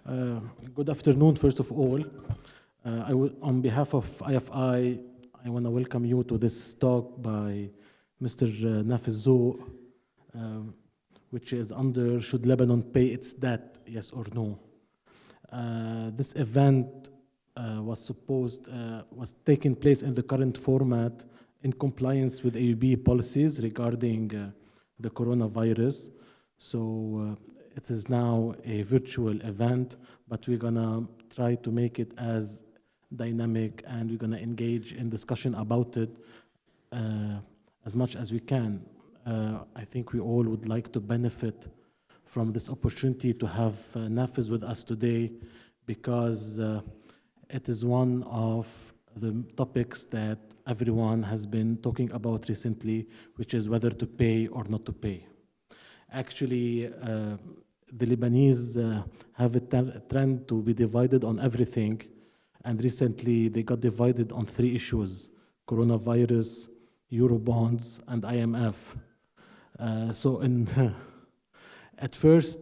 Uh, Good afternoon, first of all. On behalf of IFI, I want to welcome you to this talk by Mr. Nafiz Zou, which is under Should Lebanon Pay its Debt, Yes or No? This event was taking place in the current format in compliance with AUB policies regarding the coronavirus. So it is now a virtual event, but we're gonna try to make it as dynamic, and we're gonna engage in discussion about it as much as we can. I think we all would like to benefit from this opportunity to have Nafiz with us today, because it is one of the topics that everyone has been talking about recently, which is whether to pay or not to pay. Actually, the Lebanese have a trend to be divided on everything, and recently they got divided on three issues: coronavirus, Eurobonds, and IMF. At first,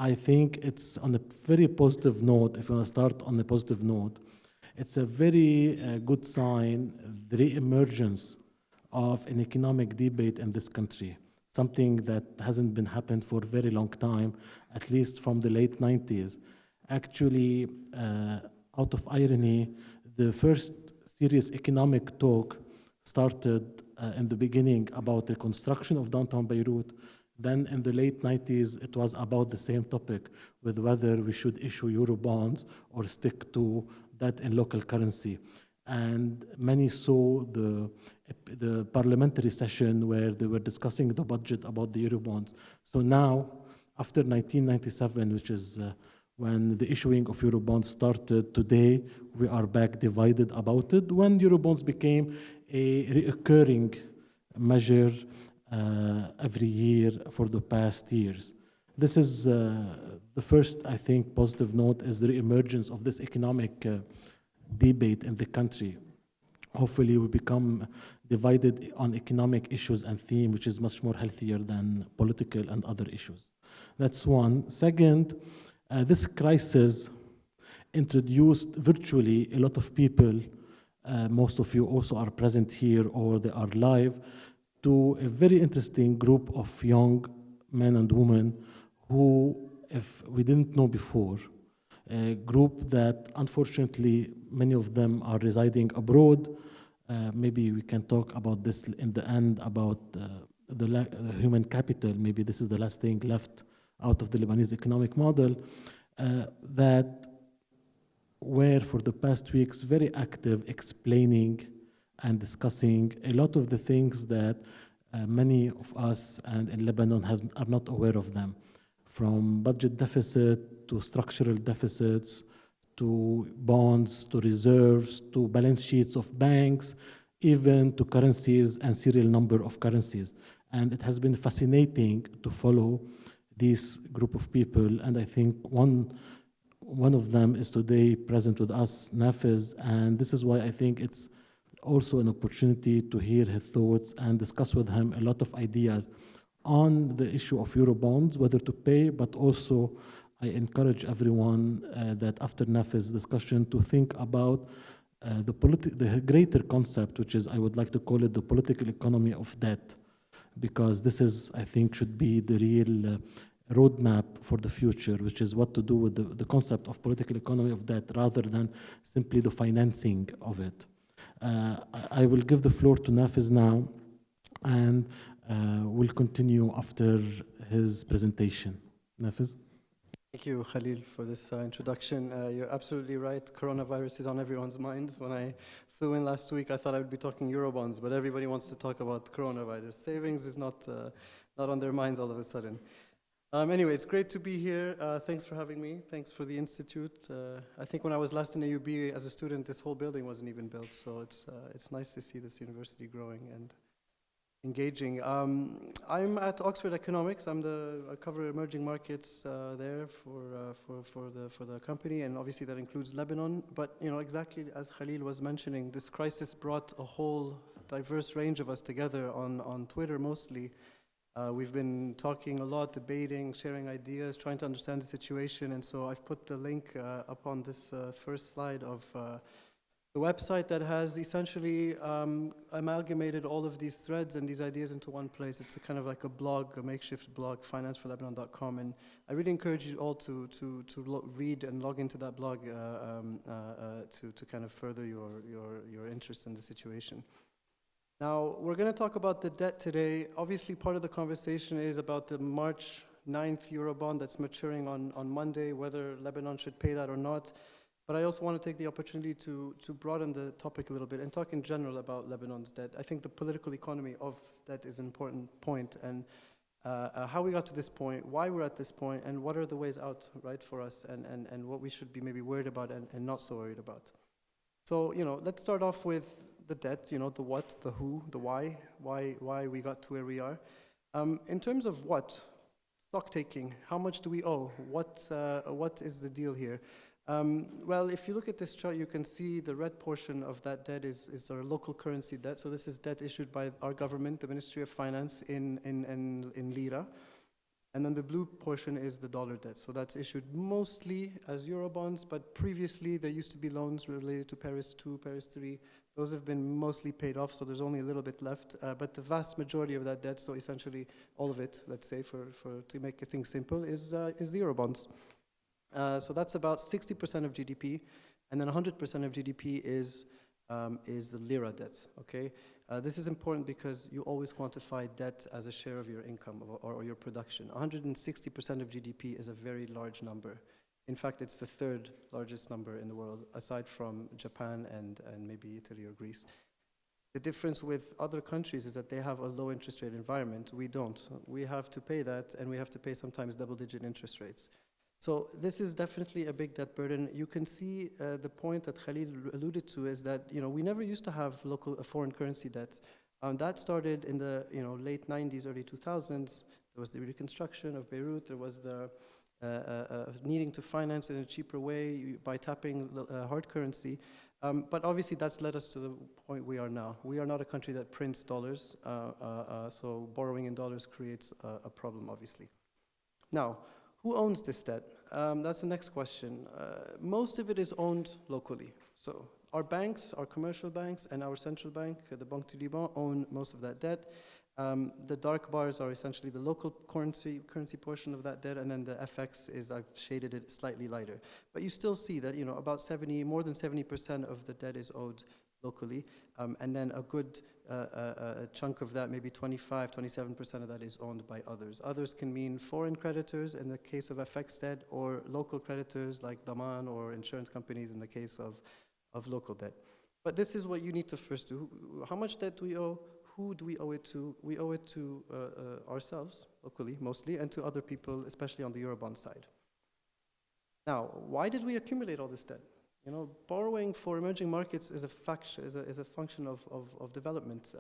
I think it's on a very positive note. If you want to start on a positive note, it's a very good sign, the re-emergence of an economic debate in this country, something that hasn't been happened for a very long time, at least from the late 90s. Actually, out of irony, the first serious economic talk started in the beginning about the construction of downtown Beirut. Then in the late 90s, it was about the same topic, with whether we should issue Eurobonds or stick to that in local currency. And many saw the parliamentary session where they were discussing the budget about the Eurobonds. So now, after 1997, which is when the issuing of Eurobonds started, today we are back divided about it, when Eurobonds became a recurring measure every year for the past years. This is the first, I think, positive note, is the emergence of this economic debate in the country. Hopefully we become divided on economic issues and theme, which is much more healthier than political and other issues. That's one. Second, this crisis introduced virtually a lot of people, most of you also are present here or they are live, to a very interesting group of young men and women who, if we didn't know before, a group that unfortunately many of them are residing abroad. Maybe we can talk about this in the end, about the human capital. Maybe this is the last thing left out of the Lebanese economic model, that were for the past weeks very active, explaining and discussing a lot of the things that many of us and in Lebanon are not aware of them, from budget deficit to structural deficits, to bonds, to reserves, to balance sheets of banks, even to currencies and serial number of currencies. And it has been fascinating to follow this group of people. And I think one of them is today present with us, Nafiz, and this is why I think it's also an opportunity to hear his thoughts and discuss with him a lot of ideas on the issue of Eurobonds, whether to pay, but also I encourage everyone that after Nafiz's discussion to think about the greater concept, which is, I would like to call it the political economy of debt, because this is, I think, should be the real roadmap for the future, which is what to do with the concept of political economy of debt rather than simply the financing of it. I will give the floor to Nafiz now, and we'll continue after his presentation. Nafiz? Thank you, Khalil, for this introduction. You're absolutely right. Coronavirus is on everyone's minds. When I flew in last week, I thought I would be talking Eurobonds, but everybody wants to talk about coronavirus. Savings is not on their minds all of a sudden. Anyway, it's great to be here. Thanks for having me. Thanks for the Institute. I think when I was last in AUB as a student, this whole building wasn't even built, so it's nice to see this university growing and engaging. I'm at Oxford Economics. I cover emerging markets there for the company, and obviously that includes Lebanon. But exactly as Khalil was mentioning, this crisis brought a whole diverse range of us together on Twitter mostly. We've been talking a lot, debating, sharing ideas, trying to understand the situation, and so I've put the link up on this first slide of the website that has essentially amalgamated all of these threads and these ideas into one place. It's a kind of like a blog, a makeshift blog, financeforlebanon.com, and I really encourage you all to read and log into that blog to kind of further your interest in the situation. Now, we're going to talk about the debt today. Obviously, part of the conversation is about the March 9th Eurobond that's maturing on Monday, whether Lebanon should pay that or not. But I also want to take the opportunity to broaden the topic a little bit and talk in general about Lebanon's debt. I think the political economy of debt is an important point, and how we got to this point, why we're at this point, and what are the ways out, right, for us, and what we should be maybe worried about and not so worried about. So, let's start off with the debt, the what, the who, the why we got to where we are. In terms of what, stock taking, how much do we owe? What is the deal here? Well, if you look at this chart, you can see the red portion of that debt is our local currency debt. So this is debt issued by our government, the Ministry of Finance in lira. And then the blue portion is the dollar debt. So that's issued mostly as Eurobonds, but previously there used to be loans related to Paris 2, Paris 3. Those have been mostly paid off, so there's only a little bit left. But the vast majority of that debt, so essentially all of it, let's say, to make things simple, is the Eurobonds. So that's about 60% of GDP, and then 100% of GDP is the lira debt, okay? This is important because you always quantify debt as a share of your income or your production. 160% of GDP is a very large number. In fact, it's the third largest number in the world, aside from Japan and maybe Italy or Greece. The difference with other countries is that they have a low interest rate environment. We don't. We have to pay that, and we have to pay sometimes double-digit interest rates. So this is definitely a big debt burden. You can see the point that Khalil alluded to is that we never used to have foreign currency debt. That started in the late 90s, early 2000s. There was the reconstruction of Beirut. There was the needing to finance in a cheaper way by tapping hard currency. But obviously that's led us to the point we are now. We are not a country that prints dollars, so borrowing in dollars creates a problem, obviously. Now, who owns this debt? That's the next question. Most of it is owned locally. So our banks, our commercial banks, and our central bank, the Banque du Liban, own most of that debt. The dark bars are essentially the local currency portion of that debt, and then the FX is, I've shaded it slightly lighter. But you still see that, about more than 70% of the debt is owed locally, and then a good chunk of that, maybe 27% of that is owned by others. Others can mean foreign creditors in the case of FX debt, or local creditors like Daman or insurance companies in the case of local debt. But this is what you need to first do. How much debt do we owe? Who do we owe it to? We owe it to ourselves, locally mostly, and to other people, especially on the Eurobond side. Now, why did we accumulate all this debt? Borrowing for emerging markets is a function of development.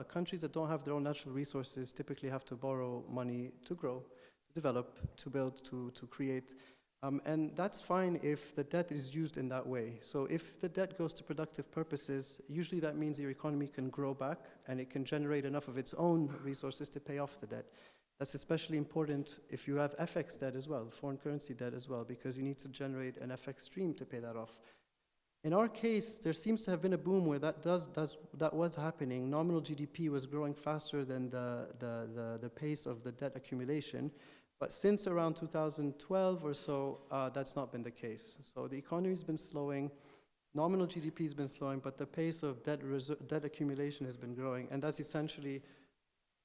Countries that don't have their own natural resources typically have to borrow money to grow, to develop, to build, to create. And that's fine if the debt is used in that way. So if the debt goes to productive purposes, usually that means your economy can grow back and it can generate enough of its own resources to pay off the debt. That's especially important if you have FX debt as well, foreign currency debt as well, because you need to generate an FX stream to pay that off. In our case, there seems to have been a boom where that was happening. Nominal GDP was growing faster than the pace of the debt accumulation. But since around 2012 or so, that's not been the case. So the economy's been slowing, nominal GDP's been slowing, but the pace of debt accumulation has been growing, and that's essentially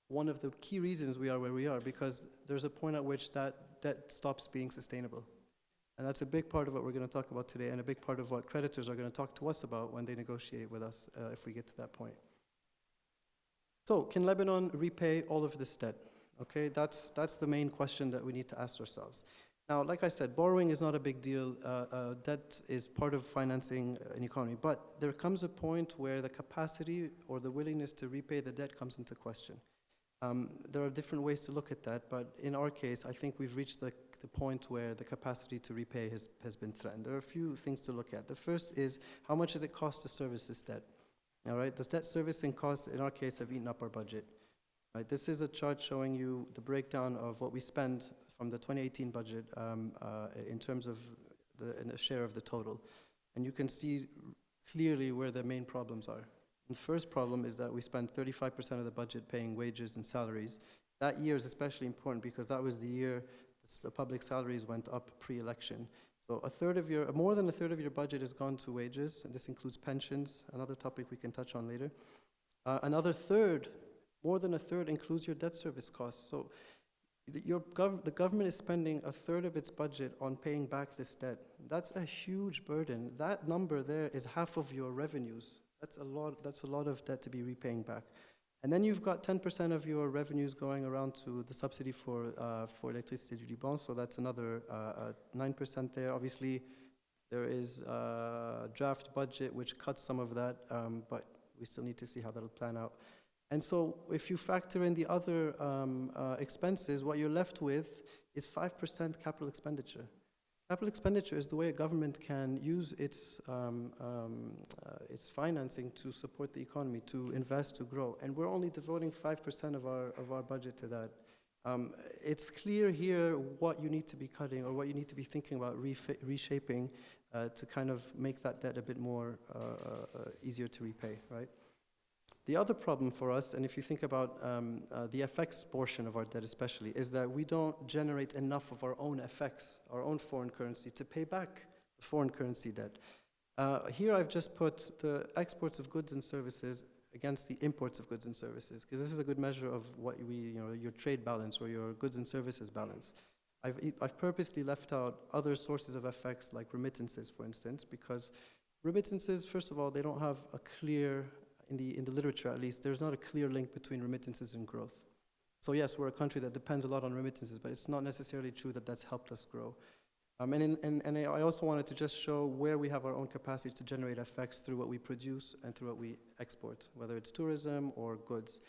one of the key reasons we are where we are, because there's a point at which that debt stops being sustainable. And that's a big part of what we're going to talk about today, and a big part of what creditors are going to talk to us about when they negotiate with us, if we get to that point. So, can Lebanon repay all of this debt? Okay, that's the main question that we need to ask ourselves. Now, like I said, borrowing is not a big deal. Debt is part of financing an economy, but there comes a point where the capacity or the willingness to repay the debt comes into question. There are different ways to look at that, but in our case, I think we've reached the point where the capacity to repay has been threatened. There are a few things to look at. The first is, how much does it cost to service this debt? All right, does debt servicing costs, in our case, have eaten up our budget? Right, this is a chart showing you the breakdown of what we spend from the 2018 budget in terms of in a share of the total. And you can see clearly where the main problems are. The first problem is that we spend 35% of the budget paying wages and salaries. That year is especially important because that was the year the public salaries went up pre-election. So more than a third of your budget has gone to wages, and this includes pensions, another topic we can touch on later. Another third, more than a third, includes your debt service costs. So the government is spending a third of its budget on paying back this debt. That's a huge burden. That number there is half of your revenues. That's a lot of debt to be repaying back. And then you've got 10% of your revenues going around to the subsidy for electricity duty bonds, so that's another 9% there. Obviously, there is a draft budget which cuts some of that, but we still need to see how that'll plan out. And so if you factor in the other expenses, what you're left with is 5% capital expenditure. Capital expenditure is the way a government can use its financing to support the economy, to invest, to grow. And we're only devoting 5% of our budget to that. It's clear here what you need to be cutting or what you need to be thinking about reshaping to kind of make that debt a bit more easier to repay, right? The other problem for us, and if you think about the FX portion of our debt especially, is that we don't generate enough of our own FX, our own foreign currency, to pay back the foreign currency debt. Here I've just put the exports of goods and services against the imports of goods and services, because this is a good measure of what your trade balance or your goods and services balance. I've purposely left out other sources of FX like remittances, for instance, because remittances, first of all, they don't have a clear, in the literature at least, there's not a clear link between remittances and growth. So yes, we're a country that depends a lot on remittances, but it's not necessarily true that that's helped us grow. And I also wanted to just show where we have our own capacity to generate effects through what we produce and through what we export, whether it's tourism or goods.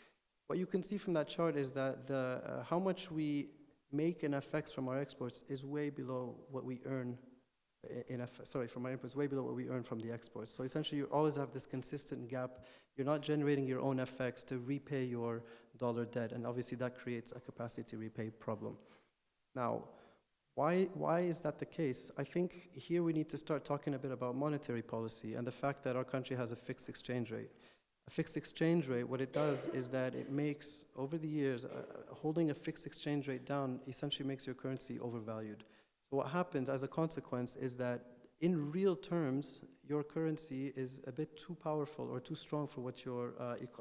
What you can see from that chart is that how much we make in effects from our exports is way below what we earn from our imports, way below what we earn from the exports. So essentially, you always have this consistent gap. You're not generating your own FX to repay your dollar debt, and obviously that creates a capacity to repay problem. Now, why is that the case? I think here we need to start talking a bit about monetary policy and the fact that our country has a fixed exchange rate. A fixed exchange rate, what it does is that it makes, over the years, holding a fixed exchange rate down essentially makes your currency overvalued. So what happens as a consequence is that in real terms, your currency is a bit too powerful or too strong for what your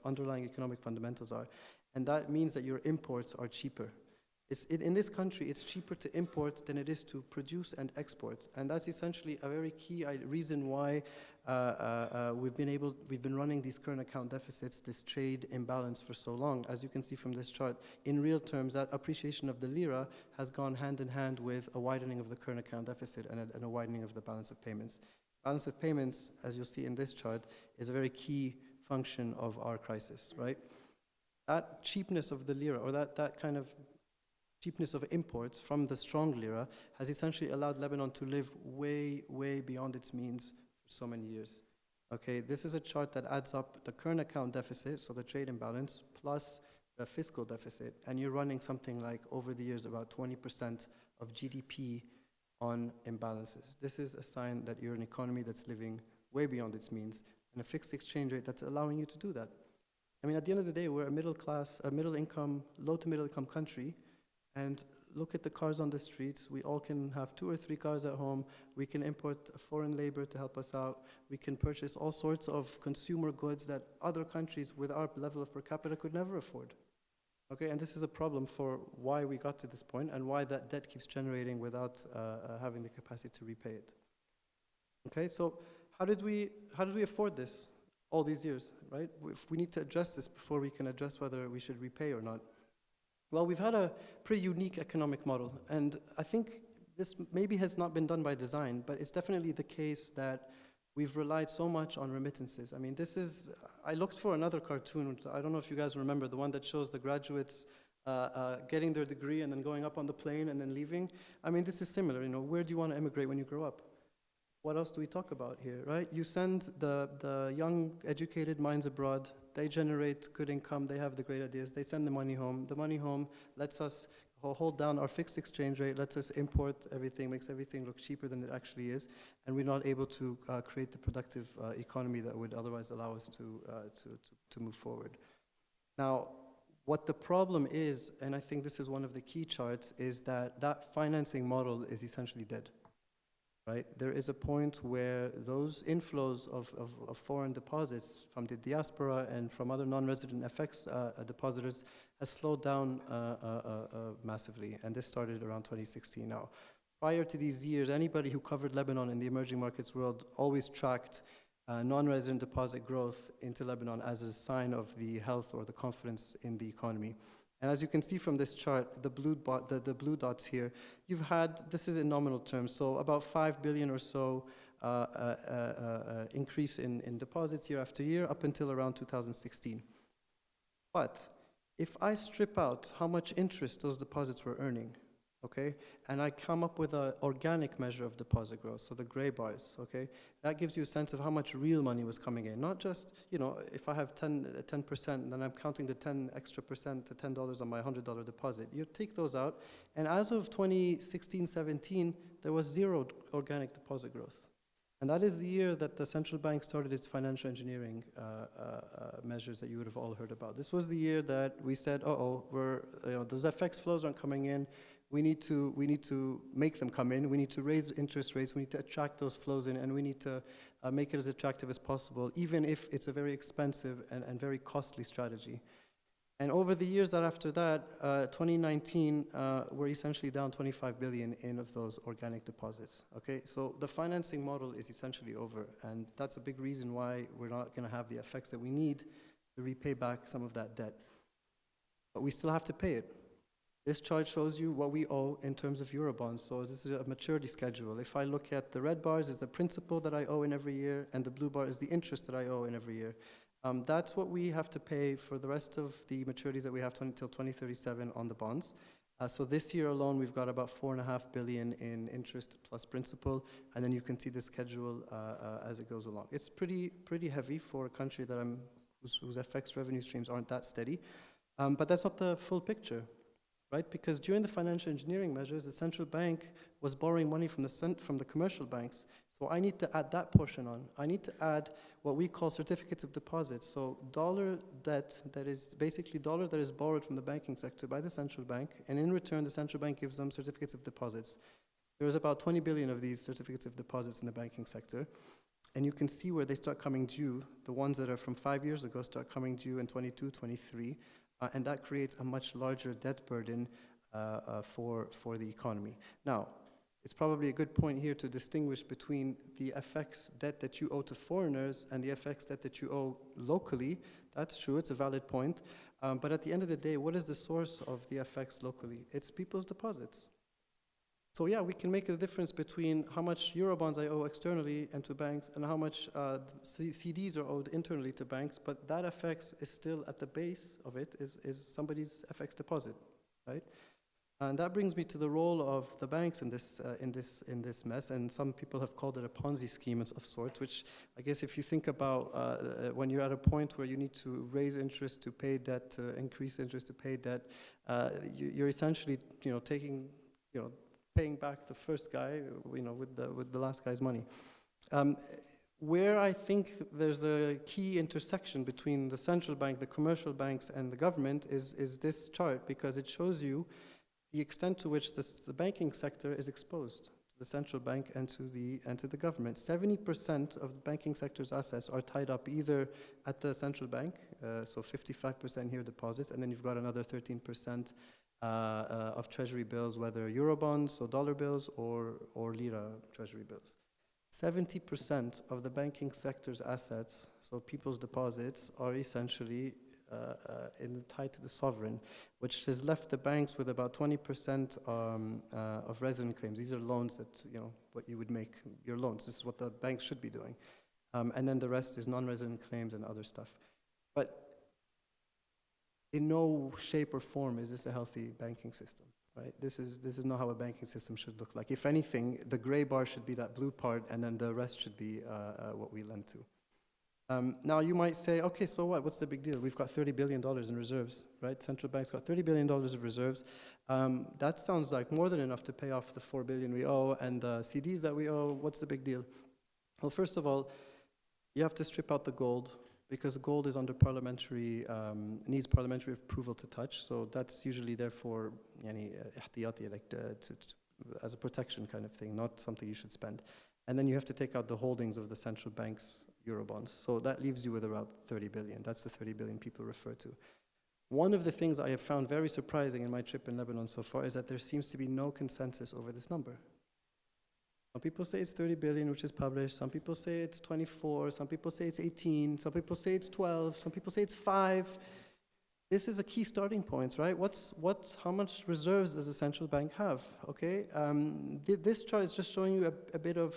underlying economic fundamentals are. And that means that your imports are cheaper. In this country, it's cheaper to import than it is to produce and export. And that's essentially a very key reason why we've been running these current account deficits, this trade imbalance for so long. As you can see from this chart, in real terms, that appreciation of the lira has gone hand in hand with a widening of the current account deficit and a widening of the balance of payments. Balance of payments, as you'll see in this chart, is a very key function of our crisis, right? That cheapness of the lira, or that kind of cheapness of imports from the strong lira, has essentially allowed Lebanon to live way, way beyond its means for so many years. Okay, this is a chart that adds up the current account deficit, so the trade imbalance, plus the fiscal deficit, and you're running something like, over the years, about 20% of GDP on imbalances. This is a sign that you're an economy that's living way beyond its means, and a fixed exchange rate that's allowing you to do that. I mean, at the end of the day, we're a low to middle income country, and look at the cars on the streets. We all can have 2 or 3 cars at home. We can import foreign labor to help us out. We can purchase all sorts of consumer goods that other countries with our level of per capita could never afford. Okay, and this is a problem for why we got to this point and why that debt keeps generating without having the capacity to repay it. Okay, so how did we afford this all these years, right? We need to address this before we can address whether we should repay or not. Well, we've had a pretty unique economic model, and I think this maybe has not been done by design, but it's definitely the case that we've relied so much on remittances. I mean, I looked for another cartoon. I don't know if you guys remember, the one that shows the graduates getting their degree and then going up on the plane and then leaving. I mean, this is similar, where do you want to immigrate when you grow up? what else do we talk about here, right? You send the young, educated minds abroad. They generate good income. They have the great ideas. They send the money home. The money home lets us hold down our fixed exchange rate, lets us import everything, makes everything look cheaper than it actually is, and we're not able to create the productive economy that would otherwise allow us to move forward. Now, what the problem is, and I think this is one of the key charts, is that that financing model is essentially dead. Right? There is a point where those inflows of foreign deposits from the diaspora and from other non-resident FX depositors has slowed down massively, and this started around 2016 now. Prior to these years, anybody who covered Lebanon in the emerging markets world always tracked non-resident deposit growth into Lebanon as a sign of the health or the confidence in the economy. And as you can see from this chart, the blue dots here, you've had, this is in nominal terms, so about 5 billion or so increase in deposits year after year up until around 2016. But if I strip out how much interest those deposits were earning, okay, and I come up with an organic measure of deposit growth, so the gray bars, okay, that gives you a sense of how much real money was coming in. Not just, you know, if I have 10%, then I'm counting the 10 extra percent, the $10 on my $100 deposit. You take those out, and as of 2016-17, there was zero organic deposit growth. And that is the year that the central bank started its financial engineering measures that you would have all heard about. This was the year that we said, those FX flows aren't coming in. We need to make them come in. We need to raise interest rates. We need to attract those flows in, and we need to make it as attractive as possible, even if it's a very expensive and very costly strategy. And over the years that after that, 2019, we're essentially down 25 billion of those organic deposits. Okay, so the financing model is essentially over, and that's a big reason why we're not going to have the effects that we need to repay back some of that debt. But we still have to pay it. This chart shows you what we owe in terms of Eurobonds. So this is a maturity schedule. If I look at the red bars is the principal that I owe in every year, and the blue bar is the interest that I owe in every year. That's what we have to pay for the rest of the maturities that we have until 2037 on the bonds. So this year alone, we've got about 4.5 billion in interest plus principal, and then you can see the schedule as it goes along. It's pretty heavy for a country that whose FX revenue streams aren't that steady, but that's not the full picture. Right? Because during the financial engineering measures, the central bank was borrowing money from the commercial banks. So I need to add that portion on. I need to add what we call certificates of deposit. So dollar debt that is basically dollar that is borrowed from the banking sector by the central bank, and in return, the central bank gives them certificates of deposits. There's about 20 billion of these certificates of deposits in the banking sector. And you can see where they start coming due. The ones that are from 5 years ago start coming due in 22, 23. And that creates a much larger debt burden for the economy. Now, it's probably a good point here to distinguish between the FX debt that you owe to foreigners and the FX debt that you owe locally. That's true, it's a valid point. But at the end of the day, what is the source of the FX locally? It's people's deposits. So yeah, we can make a difference between how much Eurobonds I owe externally and to banks and how much CDs are owed internally to banks, but that FX is still at the base of it, is somebody's FX deposit, right? And that brings me to the role of the banks in this mess, and some people have called it a Ponzi scheme of sorts, which I guess if you think about when you're at a point where you need to raise interest to pay debt, to increase interest to pay debt, you're essentially, paying back the first guy, with the last guy's money. Where I think there's a key intersection between the central bank, the commercial banks, and the government is this chart, because it shows you the extent to which the banking sector is exposed to the central bank and to the government. 70% of the banking sector's assets are tied up either at the central bank, so 55% here deposits, and then you've got another 13% of treasury bills, whether Eurobonds, so dollar bills, or lira treasury bills. 70% of the banking sector's assets, so people's deposits, are essentially tied to the sovereign, which has left the banks with about 20% of resident claims. These are loans that, what you would make your loans. This is what the banks should be doing. And then the rest is non-resident claims and other stuff. But in no shape or form is this a healthy banking system, right? This is not how a banking system should look like. If anything, the gray bar should be that blue part, and then the rest should be what we lend to. Now you might say, okay, so what? What's the big deal? We've got $30 billion in reserves, right? Central bank's got $30 billion of reserves. That sounds like more than enough to pay off the $4 billion we owe and the CDs that we owe. What's the big deal? Well, first of all, you have to strip out the gold, because gold is under needs parliamentary approval to touch. So that's usually there for ihtiyati, like as a protection kind of thing, not something you should spend. And then you have to take out the holdings of the central bank's Eurobonds. So that leaves you with around 30 billion. That's the 30 billion people refer to. One of the things I have found very surprising in my trip in Lebanon so far is that there seems to be no consensus over this number. Some people say it's 30 billion, which is published. Some people say it's 24. Some people say it's 18. Some people say it's 12. Some people say it's 5. This is a key starting point, right? How much reserves does the central bank have? Okay, this chart is just showing you a bit of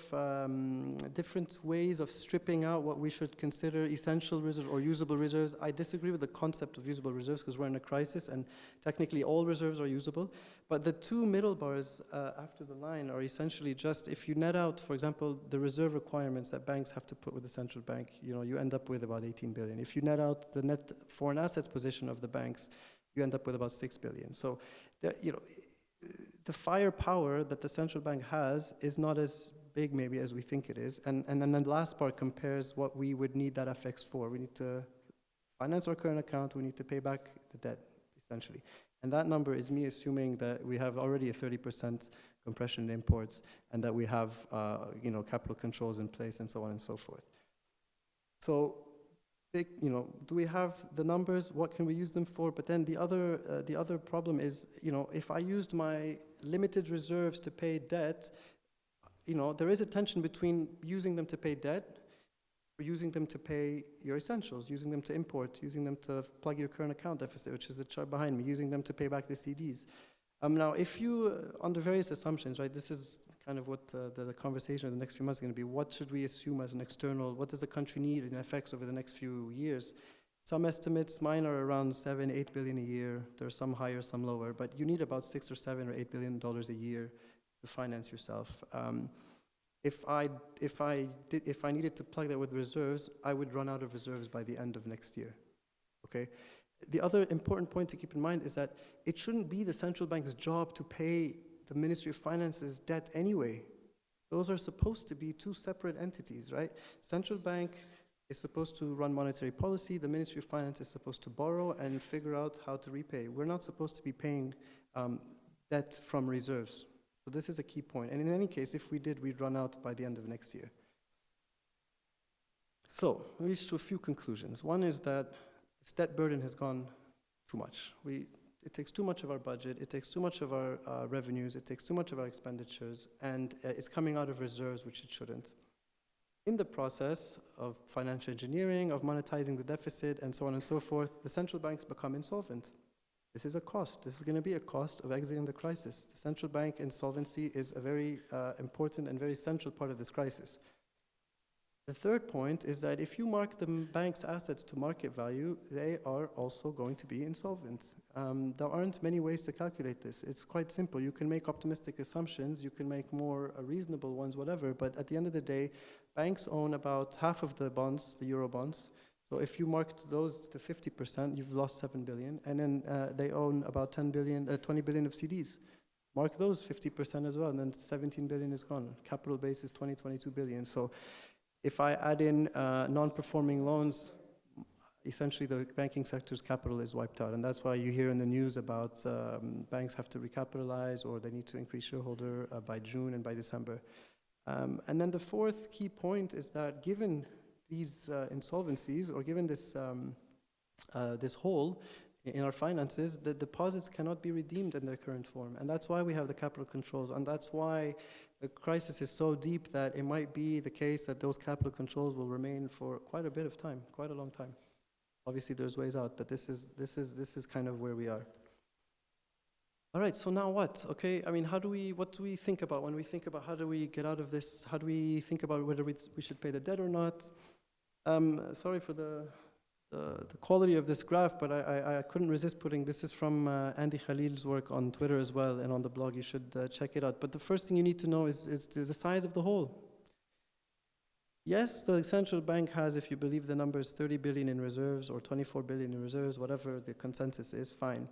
different ways of stripping out what we should consider essential reserves or usable reserves. I disagree with the concept of usable reserves because we're in a crisis and technically all reserves are usable. But the two middle bars after the line are essentially just if you net out, for example, the reserve requirements that banks have to put with the central bank, you end up with about 18 billion. If you net out the net foreign assets position of the banks, you end up with about 6 billion. So, the firepower that the central bank has is not as big maybe as we think it is. And then the last part compares what we would need that FX for. We need to finance our current account, we need to pay back the debt, essentially. And that number is me assuming that we have already a 30% compression in imports and that we have capital controls in place and so on and so forth. So, do we have the numbers? What can we use them for? But then the other problem is, if I used my limited reserves to pay debt, there is a tension between using them to pay debt, or using them to pay your essentials, using them to import, using them to plug your current account deficit, which is the chart behind me, using them to pay back the CDs. Now, if you, under various assumptions, right, this is kind of what the conversation of the next few months is going to be. What should we assume as an external? What does the country need in FX over the next few years? Some estimates, mine are around 7-8 billion a year. There are some higher, some lower, but you need about $6 or $7 or $8 billion a year to finance yourself. If I needed to plug that with reserves, I would run out of reserves by the end of next year. Okay. The other important point to keep in mind is that it shouldn't be the central bank's job to pay the Ministry of Finance's debt anyway. Those are supposed to be two separate entities, right? Central bank is supposed to run monetary policy. The Ministry of Finance is supposed to borrow and figure out how to repay. We're not supposed to be paying debt from reserves. So this is a key point. And in any case, if we did, we'd run out by the end of next year. So we reached to a few conclusions. One is that this debt burden has gone too much. It takes too much of our budget, it takes too much of our revenues, it takes too much of our expenditures, and it's coming out of reserves, which it shouldn't. In the process of financial engineering, of monetizing the deficit, and so on and so forth, the central banks become insolvent. This is a cost. This is going to be a cost of exiting the crisis. The central bank insolvency is a very important and very central part of this crisis. The third point is that if you mark the bank's assets to market value, they are also going to be insolvent. There aren't many ways to calculate this. It's quite simple. You can make optimistic assumptions, you can make more reasonable ones, whatever, but at the end of the day, banks own about half of the bonds, the euro bonds. So if you marked those to 50%, you've lost 7 billion, and then they own about 20 billion of CDs. Mark those 50% as well, and then 17 billion is gone. Capital base is 22 billion. So if I add in non-performing loans, essentially the banking sector's capital is wiped out. And that's why you hear in the news about banks have to recapitalize or they need to increase shareholder by June and by December. And then the fourth key point is that given these insolvencies or given this, this hole in our finances, the deposits cannot be redeemed in their current form. And that's why we have the capital controls. And that's why the crisis is so deep that it might be the case that those capital controls will remain for quite a bit of time, quite a long time. Obviously, there's ways out, but this is kind of where we are. All right, so now what? Okay, I mean, what do we think about when we think about how do we get out of this? How do we think about whether we should pay the debt or not? Sorry for the the quality of this graph, but I couldn't resist putting, this is from Andy Khalil's work on Twitter as well, and on the blog, you should check it out. But the first thing you need to know is the size of the hole. Yes, the central bank has, if you believe the numbers, 30 billion in reserves or 24 billion in reserves, whatever the consensus is, fine.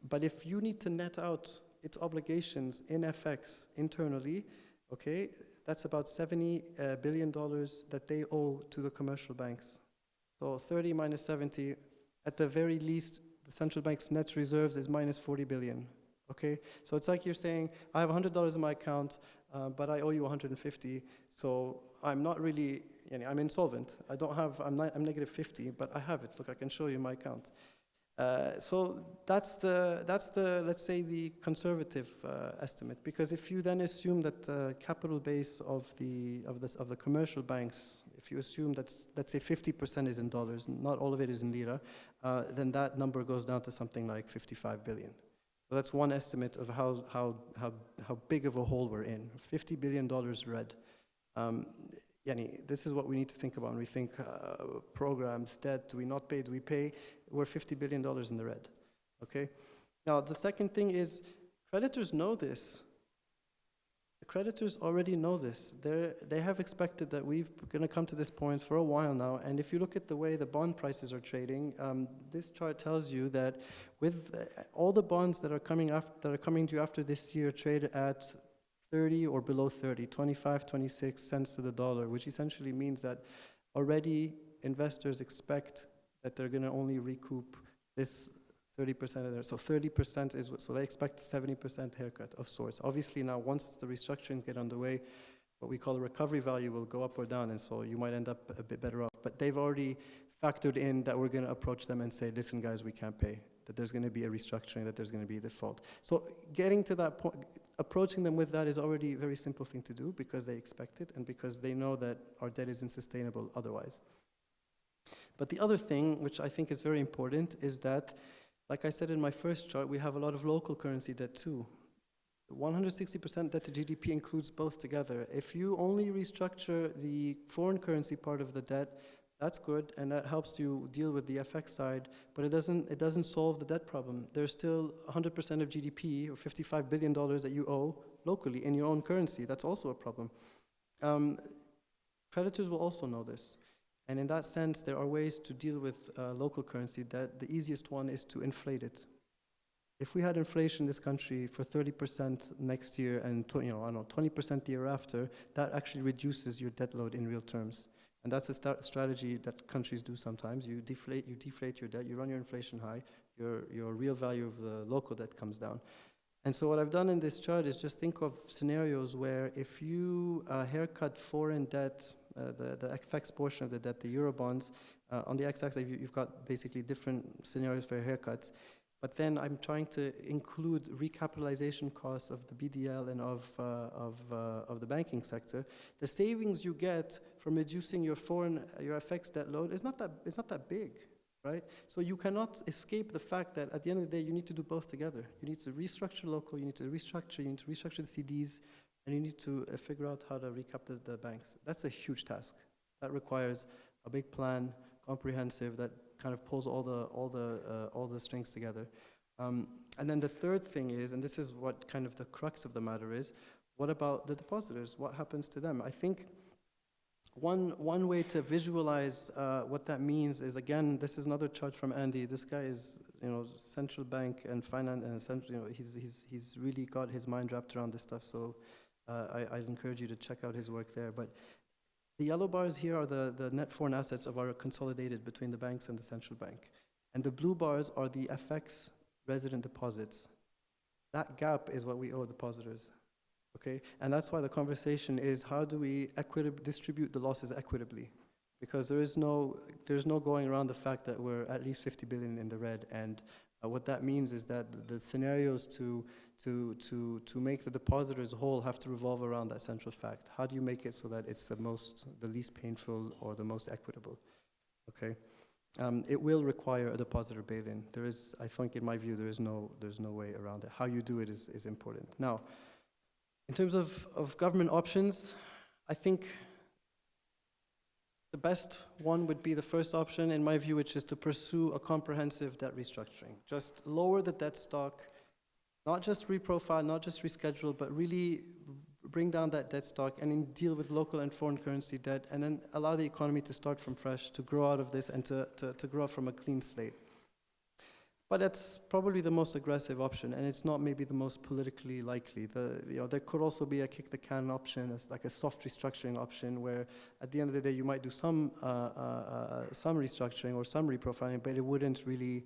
But if you need to net out its obligations in FX internally, okay, that's about $70 billion that they owe to the commercial banks. So 30 minus 70, at the very least, the central bank's net reserves is minus 40 billion, okay? So it's like you're saying, I have $100 in my account, but I owe you 150, so I'm not really, I'm insolvent. I'm negative 50, but I have it. Look, I can show you my account. So that's the let's say the conservative estimate, because if you then assume that the capital base of the commercial banks, if you assume that, let's say 50% is in dollars, not all of it is in lira, then that number goes down to something like 55 billion. So that's one estimate of how big of a hole we're in. $50 billion red. This is what we need to think about when we think programs, debt, do we not pay, do we pay? We're $50 billion in the red, okay? Now, the second thing is, creditors know this. The creditors already know this. They have expected that we're going to come to this point for a while now, and if you look at the way the bond prices are trading, this chart tells you that with all the bonds that are coming due after this year trade at 30 or below 30, 25, 26 cents to the dollar, which essentially means that already investors expect that they're going to only recoup this 30% of their, so 30% is, so they expect 70% haircut of sorts. Obviously now, once the restructurings get underway, what we call a recovery value will go up or down, and so you might end up a bit better off. But they've already factored in that we're going to approach them and say, listen guys, we can't pay, that there's going to be a restructuring, that there's going to be a default. So getting to that point, approaching them with that is already a very simple thing to do, because they expect it and because they know that our debt is unsustainable otherwise. But the other thing, which I think is very important, is that, like I said in my first chart, we have a lot of local currency debt too. 160% debt to GDP includes both together. If you only restructure the foreign currency part of the debt, that's good, and that helps you deal with the FX side, but it doesn't solve the debt problem. There's still 100% of GDP, or $55 billion that you owe locally in your own currency. That's also a problem. Creditors will also know this. And in that sense, there are ways to deal with local currency debt. The easiest one is to inflate it. If we had inflation in this country for 30% next year and 20% the year after, that actually reduces your debt load in real terms. And that's a strategy that countries do sometimes. You deflate your debt, you run your inflation high, your real value of the local debt comes down. And so what I've done in this chart is just think of scenarios where if you haircut foreign debt, the FX portion of the debt, the euro bonds, on the x-axis you've got basically different scenarios for haircuts. But then I'm trying to include recapitalization costs of the BDL and of the banking sector. The savings you get from reducing your FX debt load is not that big, right? So you cannot escape the fact that at the end of the day you need to do both together. You need to restructure local, you need to restructure the CDs, and you need to figure out how to recap the banks. That's a huge task. That requires a big plan, comprehensive, that kind of pulls all the strings together. And then the third thing is, and this is what kind of the crux of the matter is, what about the depositors? What happens to them? I think one way to visualize what that means is, again, this is another chart from Andy. This guy is, central bank and finance, and essentially, he's really got his mind wrapped around this stuff. So I'd encourage you to check out his work there. But the yellow bars here are the net foreign assets of our consolidated between the banks and the central bank. And the blue bars are the FX resident deposits. That gap is what we owe depositors, okay? And that's why the conversation is, how do we distribute the losses equitably? Because there's no going around the fact that we're at least 50 billion in the red. And what that means is that the scenarios to make the depositors whole have to revolve around that central fact. How do you make it so that it's the least painful or the most equitable? Okay, it will require a depositor bail-in. There is, I think, in my view, there's no way around it. How you do it is important. Now, in terms of government options, I think The best one would be the first option, in my view, which is to pursue a comprehensive debt restructuring. Just lower the debt stock, not just reprofile, not just reschedule, but really bring down that debt stock and then deal with local and foreign currency debt, and then allow the economy to start from fresh, to grow out of this and to grow from a clean slate. But that's probably the most aggressive option, and it's not maybe the most politically likely. There could also be a kick the can option, as like a soft restructuring option, where at the end of the day you might do some restructuring or some reprofiling, but it wouldn't really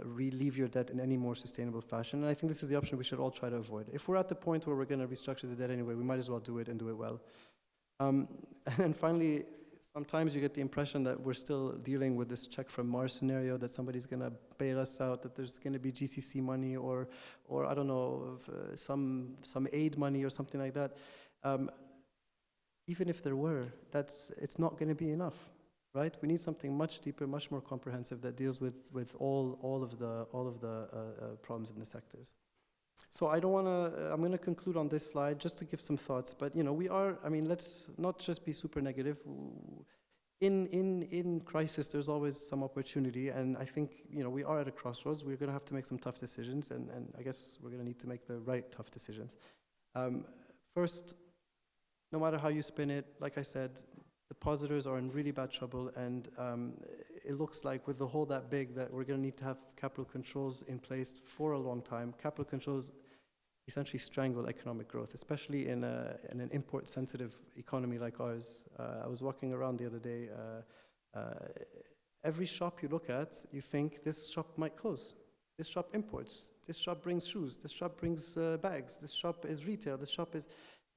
relieve your debt in any more sustainable fashion. And I think this is the option we should all try to avoid. If we're at the point where we're going to restructure the debt anyway, we might as well do it and do it well. And then finally, sometimes you get the impression that we're still dealing with this check from Mars scenario, that somebody's going to bail us out, that there's going to be GCC money or I don't know, some aid money or something like that. Even if there were, it's not going to be enough, right? We need something much deeper, much more comprehensive that deals with all of the problems in the sectors. So I'm going to conclude on this slide just to give some thoughts, but let's not just be super negative. In crisis, there's always some opportunity, and I think, we are at a crossroads. We're going to have to make some tough decisions, and I guess we're going to need to make the right tough decisions. First, no matter how you spin it, like I said, depositors are in really bad trouble, and it looks like with the hole that big that we're going to need to have capital controls in place for a long time. Capital controls essentially strangle economic growth, especially in an import-sensitive economy like ours. I was walking around the other day. Every shop you look at, you think this shop might close. This shop imports. This shop brings shoes. This shop brings bags. This shop is retail. This shop is...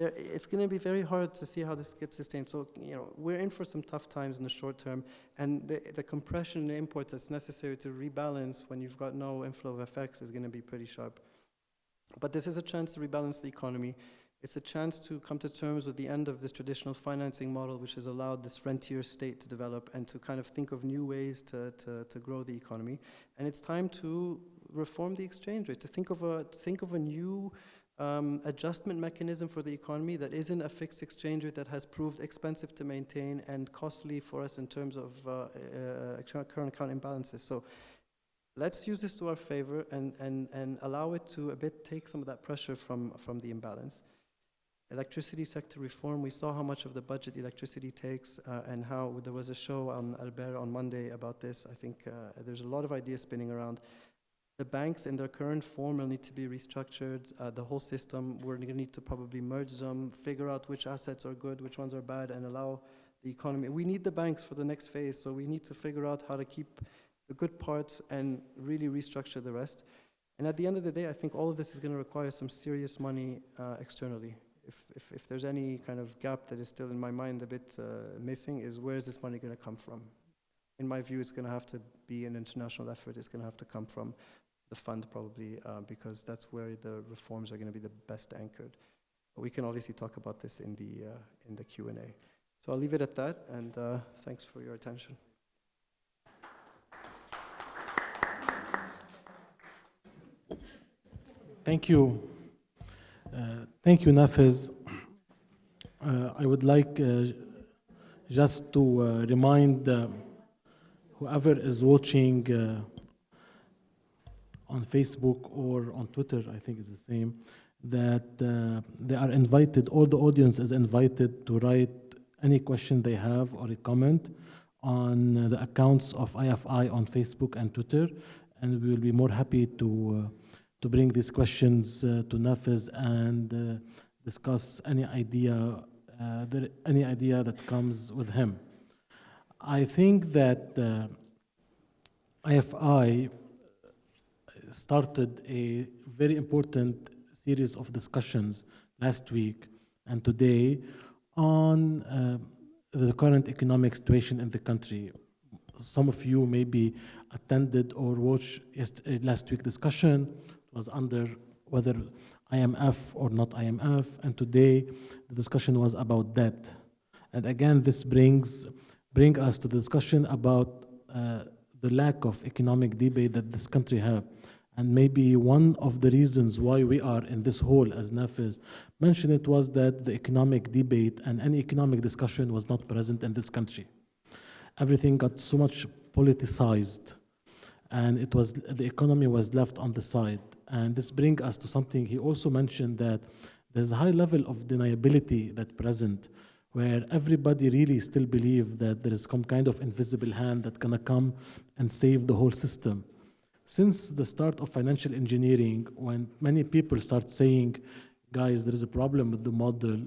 It's going to be very hard to see how this gets sustained. So, we're in for some tough times in the short term, and the compression in imports that's necessary to rebalance when you've got no inflow of FX is going to be pretty sharp. But this is a chance to rebalance the economy. It's a chance to come to terms with the end of this traditional financing model, which has allowed this rentier state to develop, and to kind of think of new ways to grow the economy. And it's time to reform the exchange rate, to think of a new adjustment mechanism for the economy that isn't a fixed exchange rate that has proved expensive to maintain and costly for us in terms of current account imbalances. So let's use this to our favor and allow it to a bit take some of that pressure from the imbalance. Electricity sector reform, we saw how much of the budget electricity takes, and how there was a show on Albert on Monday about this. I think there's a lot of ideas spinning around. The banks in their current form will need to be restructured. The whole system, we're going to need to probably merge them, figure out which assets are good, which ones are bad, and allow the economy. We need the banks for the next phase, so we need to figure out how to keep the good parts and really restructure the rest. And at the end of the day, I think all of this is going to require some serious money externally. If there's any kind of gap that is still in my mind a bit missing, is where is this money going to come from? In my view, it's going to have to be an international effort. It's going to have to come from the fund probably, because that's where the reforms are going to be the best anchored. But we can obviously talk about this in the Q&A. So I'll leave it at that, and thanks for your attention. Thank you. Thank you, Nafez. I would like just to remind whoever is watching on Facebook or on Twitter, I think it's the same, that they are invited, all the audience is invited to write any question they have or a comment on the accounts of IFI on Facebook and Twitter, and we will be more happy to bring these questions to Nafez and discuss any idea that comes with him. I think that IFI started a very important series of discussions last week and today on the current economic situation in the country. Some of you maybe attended or watched last week's discussion. It was under whether IMF or not IMF, and today the discussion was about debt. And again, this bring us to the discussion about the lack of economic debate that this country have. And maybe one of the reasons why we are in this hole, as Nafez mentioned, it was that the economic debate and any economic discussion was not present in this country. everything got so much politicized, and the economy was left on the side. And this brings us to something he also mentioned, that there's a high level of deniability that present, where everybody really still believe that there is some kind of invisible hand that gonna come and save the whole system. Since the start of financial engineering, when many people start saying, guys, there is a problem with the model,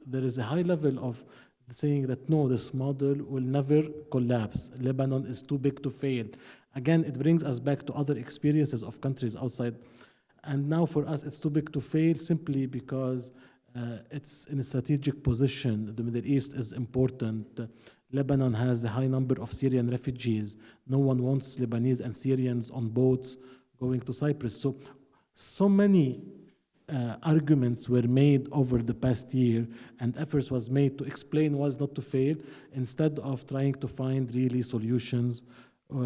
there is a high level of saying that no, this model will never collapse. Lebanon is too big to fail. Again, it brings us back to other experiences of countries outside. And now for us, it's too big to fail simply because it's in a strategic position. The Middle East is important. Lebanon has a high number of Syrian refugees. No one wants Lebanese and Syrians on boats going to Cyprus. So many arguments were made over the past year, and efforts was made to explain why not to fail, instead of trying to find really solutions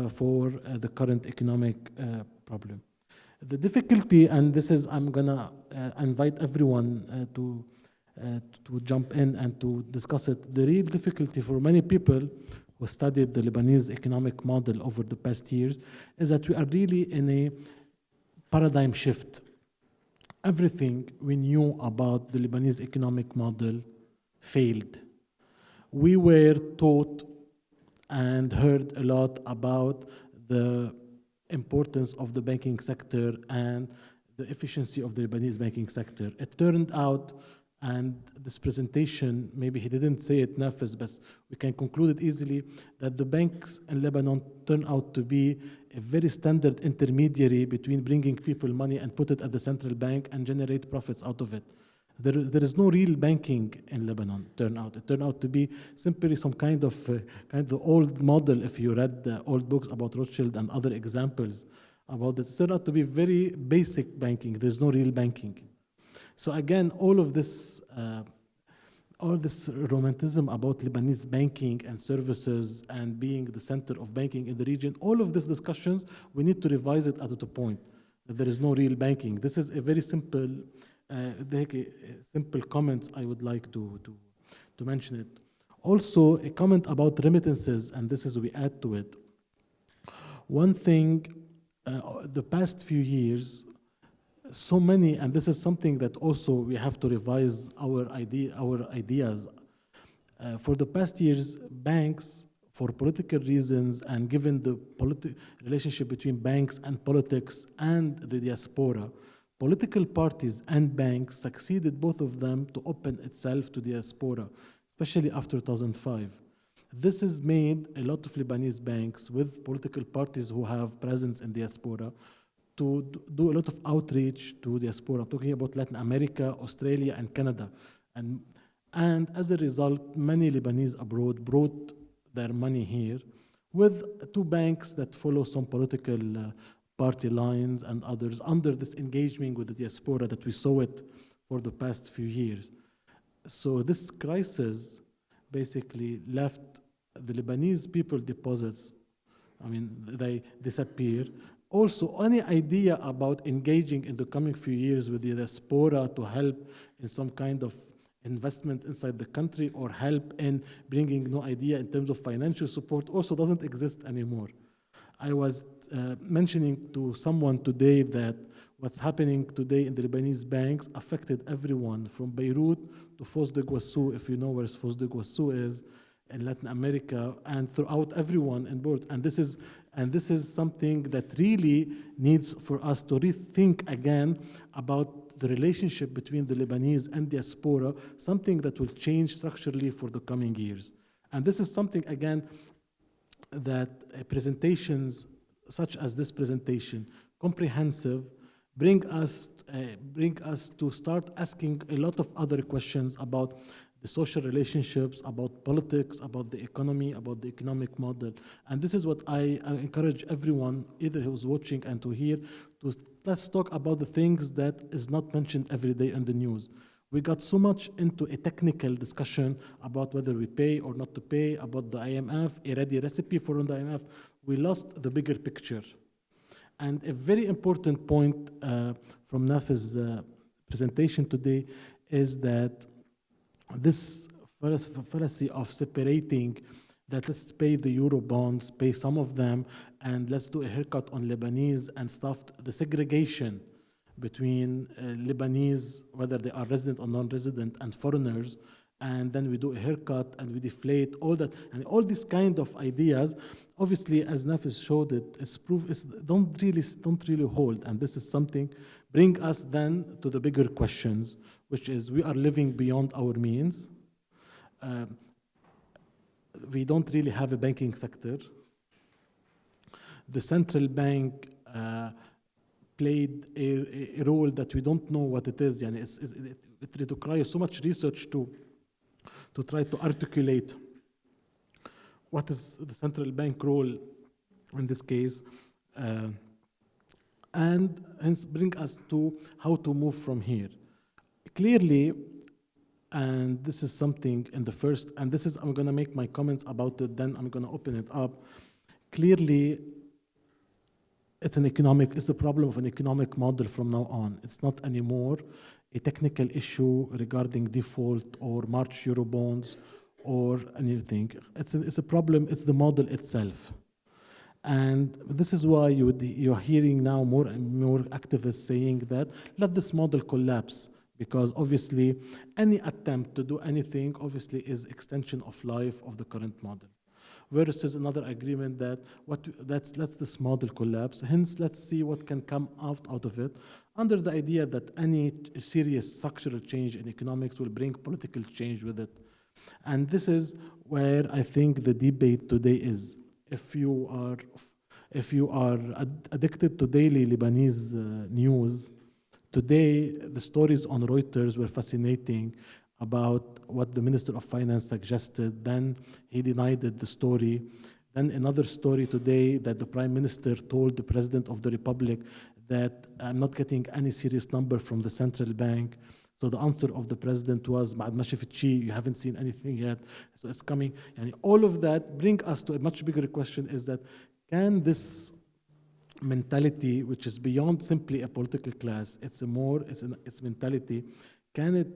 for the current economic problem. The difficulty, and this is, I'm gonna invite everyone to jump in and to discuss it. The real difficulty for many people who studied the Lebanese economic model over the past years is that we are really in a paradigm shift. Everything we knew about the Lebanese economic model failed. We were taught and heard a lot about the importance of the banking sector and the efficiency of the Lebanese banking sector. It turned out, and this presentation, maybe he didn't say it, Nafis, but we can conclude it easily, that the banks in Lebanon turned out to be a very standard intermediary between bringing people money and put it at the central bank and generate profits out of it. There is no real banking in Lebanon, It turned out to be simply some kind of old model. If you read the old books about Rothschild and other examples about this, it turned out to be very basic banking. There's no real banking. So again, all this romanticism about Lebanese banking and services and being the center of banking in the region, all of these discussions, we need to revise it at a point that there is no real banking. This is a very simple comments I would like to mention it. Also, a comment about remittances, and this is we add to it. One thing, the past few years, so many, and this is something that also we have to revise our ideas. For the past years, banks, for political reasons, and given the relationship between banks and politics and the diaspora, political parties and banks succeeded, both of them, to open itself to diaspora, especially after 2005. This has made a lot of Lebanese banks with political parties who have presence in diaspora to do a lot of outreach to diaspora. I'm talking about Latin America, Australia, and Canada. And as a result, many Lebanese abroad brought their money here with two banks that follow some political party lines and others under this engagement with the diaspora that we saw it for the past few years. So this crisis basically left the Lebanese people deposits, they disappear. Also, any idea about engaging in the coming few years with the diaspora to help in some kind of investment inside the country or help in bringing no idea in terms of financial support also doesn't exist anymore. I was mentioning to someone today that what's happening today in the Lebanese banks affected everyone from Beirut to Foz de Guassou, if you know where Foz de Guassou is, in Latin America, and throughout everyone on board. And this is something that really needs for us to rethink again about the relationship between the Lebanese and diaspora, something that will change structurally for the coming years. And this is something, again, that presentations such as this presentation, comprehensive, bring us to start asking a lot of other questions about the social relationships, about politics, about the economy, about the economic model. And this is what I encourage everyone, either who's watching and to hear, let's talk about the things that is not mentioned every day in the news. We got so much into a technical discussion about whether we pay or not to pay, about the IMF, a ready recipe for the IMF. We lost the bigger picture. And a very important point from Naf's presentation today is that this fallacy of separating that let's pay the euro bonds, pay some of them, and let's do a haircut on Lebanese and stuff. The segregation between Lebanese, whether they are resident or non-resident, and foreigners, and then we do a haircut and we deflate all that, and all these kind of ideas. Obviously, as Nafis showed it, it's proof is don't really hold, and this is something bring us then to the bigger questions, which is we are living beyond our means. We don't really have a banking sector. The central bank played a role that we don't know what it is. Yani it requires so much research to try to articulate what is the central bank role in this case, and hence bring us to how to move from here. Clearly, and this is something in the first, and this is, I'm going to make my comments about it, then I'm going to open it up. Clearly, it's the problem of an economic model from now on. It's not anymore a technical issue regarding default or March Euro bonds or anything. It's a problem, it's the model itself. And this is why you're hearing now more and more activists saying that let this model collapse, because obviously any attempt to do anything obviously is extension of life of the current model. Versus another agreement that let's this model collapse, hence let's see what can come out of it, under the idea that any serious structural change in economics will bring political change with it. And this is where I think the debate today is. If you are addicted to daily Lebanese news, today the stories on Reuters were fascinating about what the Minister of Finance suggested. Then he denied the story. Then another story today that the Prime Minister told the President of the Republic that I'm not getting any serious number from the central bank. So the answer of the President was, "Ba'ad ma shaftshi, you haven't seen anything yet, so it's coming." And all of that bring us to a much bigger question: is that can this mentality, which is beyond simply a political class, it's mentality, can it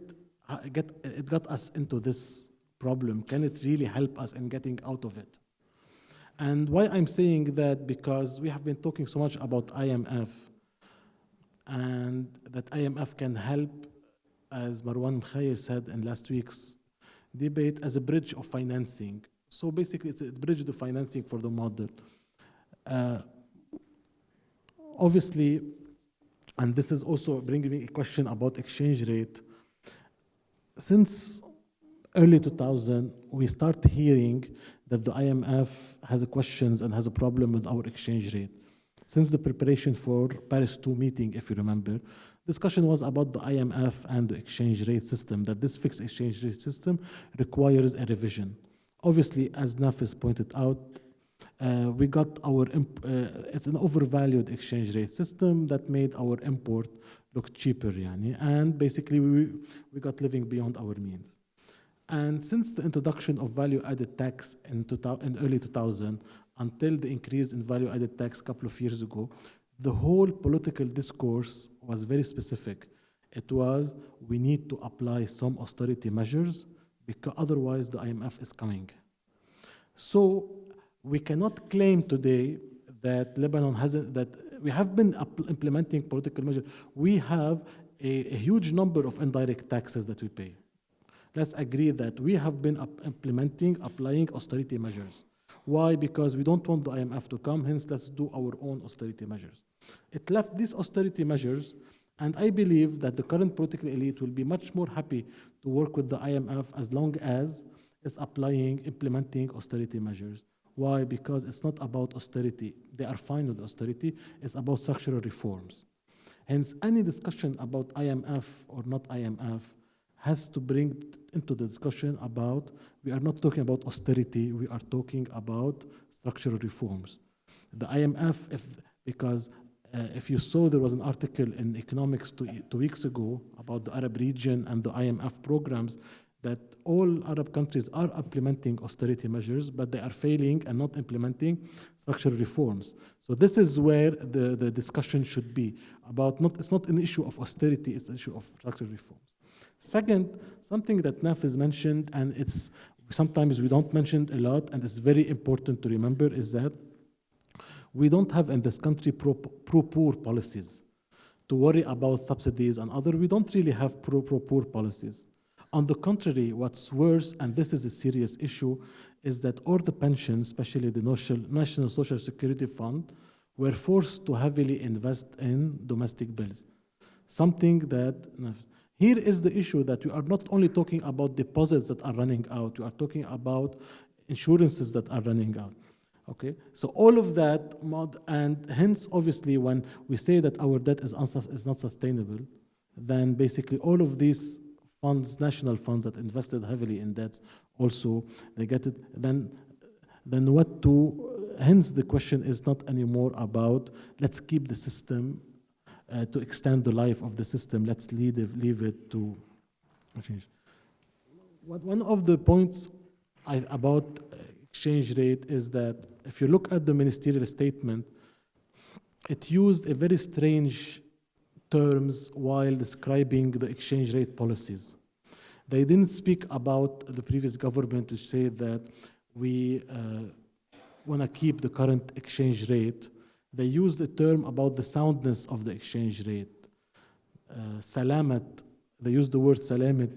got us into this problem? Can it really help us in getting out of it? And why I'm saying that, because we have been talking so much about IMF, and that IMF can help, as Marwan Mkhayer said in last week's debate, as a bridge of financing. So basically it's a bridge to financing for the model. Obviously, and this is also bringing me a question about exchange rate. Since early 2000, we start hearing that the IMF has questions and has a problem with our exchange rate. Since the preparation for Paris 2 meeting, if you remember, discussion was about the IMF and the exchange rate system, that this fixed exchange rate system requires a revision. Obviously, as Nafis pointed out, we got it's an overvalued exchange rate system that made our import look cheaper, and basically we got living beyond our means. And since the introduction of value-added tax in early 2000 until the increase in value-added tax a couple of years ago, the whole political discourse was very specific. It was, we need to apply some austerity measures because otherwise the IMF is coming. So we cannot claim today that Lebanon that we have been implementing political measures. We have a huge number of indirect taxes that we pay. Let's agree that we have been applying austerity measures. Why? Because we don't want the IMF to come, hence let's do our own austerity measures. It left these austerity measures, and I believe that the current political elite will be much more happy to work with the IMF as long as it's implementing austerity measures. Why? Because it's not about austerity. They are fine with austerity. It's about structural reforms. Hence, any discussion about IMF or not IMF has to bring into the discussion about, we are not talking about austerity, we are talking about structural reforms. The IMF, if you saw, there was an article in Economics 2 weeks ago about the Arab region and the IMF programs, that all Arab countries are implementing austerity measures, but they are failing and not implementing structural reforms. So this is where the discussion should be about. It's not an issue of austerity, it's an issue of structural reforms. Second, something that Nafis mentioned, and it's sometimes we don't mention a lot, and it's very important to remember, is that we don't have in this country pro-poor policies. To worry about subsidies and other, we don't really have pro-poor policies. On the contrary, what's worse, and this is a serious issue, is that all the pensions, especially the National Social Security Fund, were forced to heavily invest in domestic bills. Something that, here is the issue, that we are not only talking about deposits that are running out, we are talking about insurances that are running out. Okay, so all of that, and hence, obviously, when we say that our debt is not sustainable, then basically all of these funds, national funds that invested heavily in debts, also they get it. Then what to? Hence, the question is not anymore about let's keep the system to extend the life of the system. Let's leave it to change. One of the points about exchange rate is that if you look at the ministerial statement, it used a very strange terms while describing the exchange rate policies. They didn't speak about the previous government, which said that we want to keep the current exchange rate. They used the term about the soundness of the exchange rate. Salamat, they used the word salamat,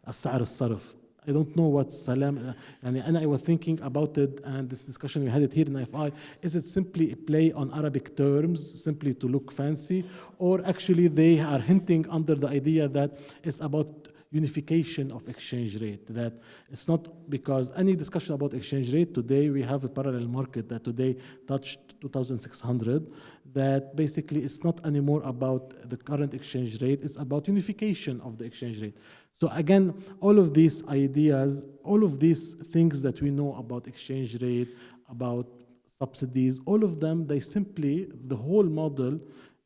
as-sa'ar al-sarf. I don't know what salam, and I was thinking about it, and this discussion we had it here in IFI, is it simply a play on Arabic terms, simply to look fancy, or actually they are hinting under the idea that it's about unification of exchange rate, that it's not because any discussion about exchange rate, today we have a parallel market that today touched 2,600, that basically it's not anymore about the current exchange rate, it's about unification of the exchange rate. So again, all of these ideas, all of these things that we know about exchange rate, about subsidies, all of them, they simply, the whole model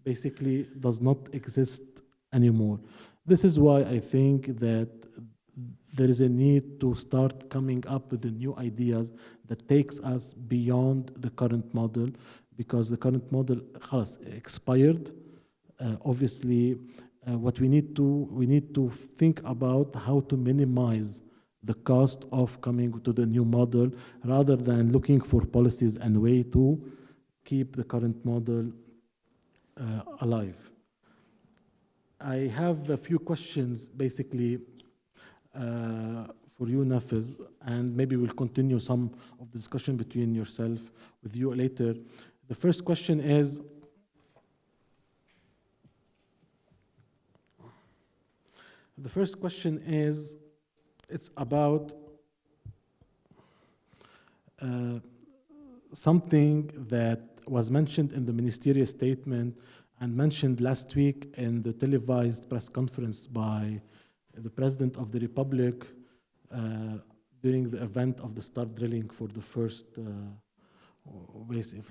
basically does not exist anymore. This is why I think that there is a need to start coming up with the new ideas that takes us beyond the current model, because the current model has expired. Obviously, what we need to think about how to minimize the cost of coming to the new model, rather than looking for policies and way to keep the current model alive. I have a few questions basically for you, Nafiz, and maybe we'll continue some of the discussion between yourself with you later. The first question is, it's about something that was mentioned in the ministerial statement and mentioned last week in the televised press conference by the President of the Republic during the event of the start drilling for the first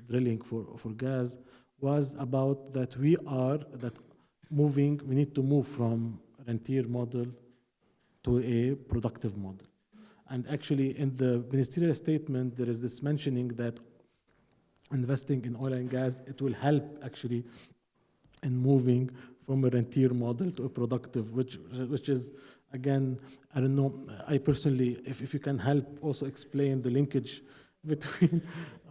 drilling for gas, was about that we need to move from rentier model to a productive model. And actually in the ministerial statement, there is this mentioning that investing in oil and gas, it will help actually in moving from a rentier model to a productive, which is, again, I don't know, I personally, if you can help also explain the linkage between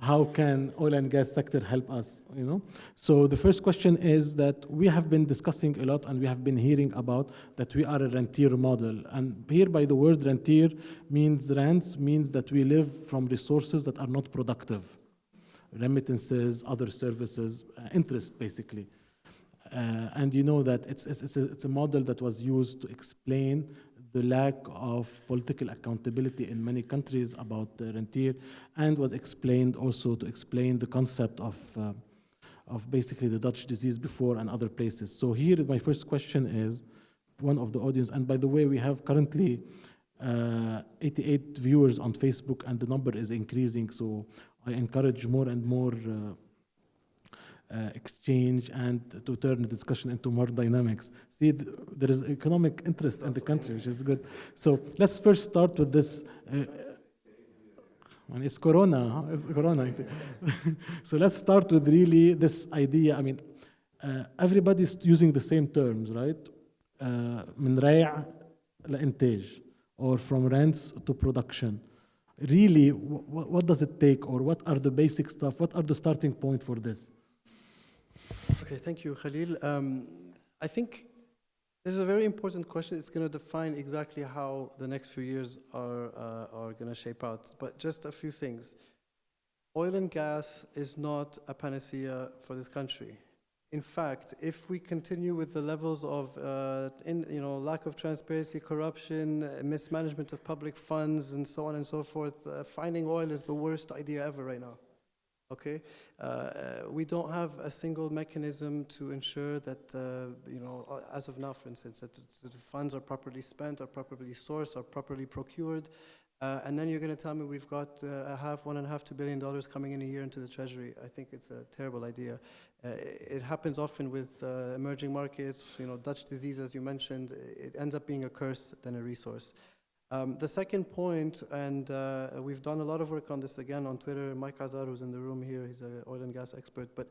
how can oil and gas sector help us, you know? So the first question is that we have been discussing a lot and we have been hearing about that we are a rentier model. And here by the word rentier means that we live from resources that are not productive. Remittances, other services, interest basically. And you know that it's a model that was used to explain the lack of political accountability in many countries about rentier, and was explained also to explain the concept of basically the Dutch disease before and other places. So here my first question is, one of the audience, and by the way, we have currently 88 viewers on Facebook and the number is increasing, so I encourage more and more exchange and to turn the discussion into more dynamics. See, there is economic interest in the country, which is good. So let's first start with this. It's Corona. It's Corona. So let's start with really this idea. I mean, everybody's using the same terms, right? من ريع لإنتاج. or from rents to production. Really, what does it take, or what are the basic stuff? What are the starting point for this? Okay, thank you, Khalil. I think this is a very important question. It's going to define exactly how the next few years are going to shape out. But just a few things. Oil and gas is not a panacea for this country. In fact, if we continue with the levels of lack of transparency, corruption, mismanagement of public funds, and so on and so forth, finding oil is the worst idea ever right now. Okay, we don't have a single mechanism to ensure that as of now, for instance, that the funds are properly spent, are properly sourced, are properly procured. And then you're going to tell me we've got $1.5 billion coming in a year into the treasury. I think it's a terrible idea. It happens often with emerging markets, Dutch disease, as you mentioned. It ends up being a curse than a resource. The second point, and we've done a lot of work on this again on Twitter. Mike Azar, who's in the room here, he's an oil and gas expert. But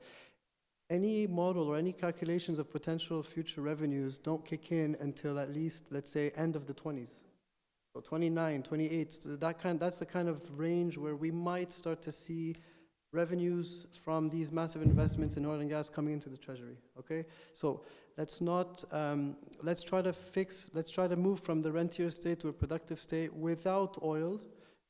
any model or any calculations of potential future revenues don't kick in until at least, let's say, end of the 20s. So 29, 28, that's the kind of range where we might start to see revenues from these massive investments in oil and gas coming into the treasury, okay? So let's try to move from the rentier state to a productive state without oil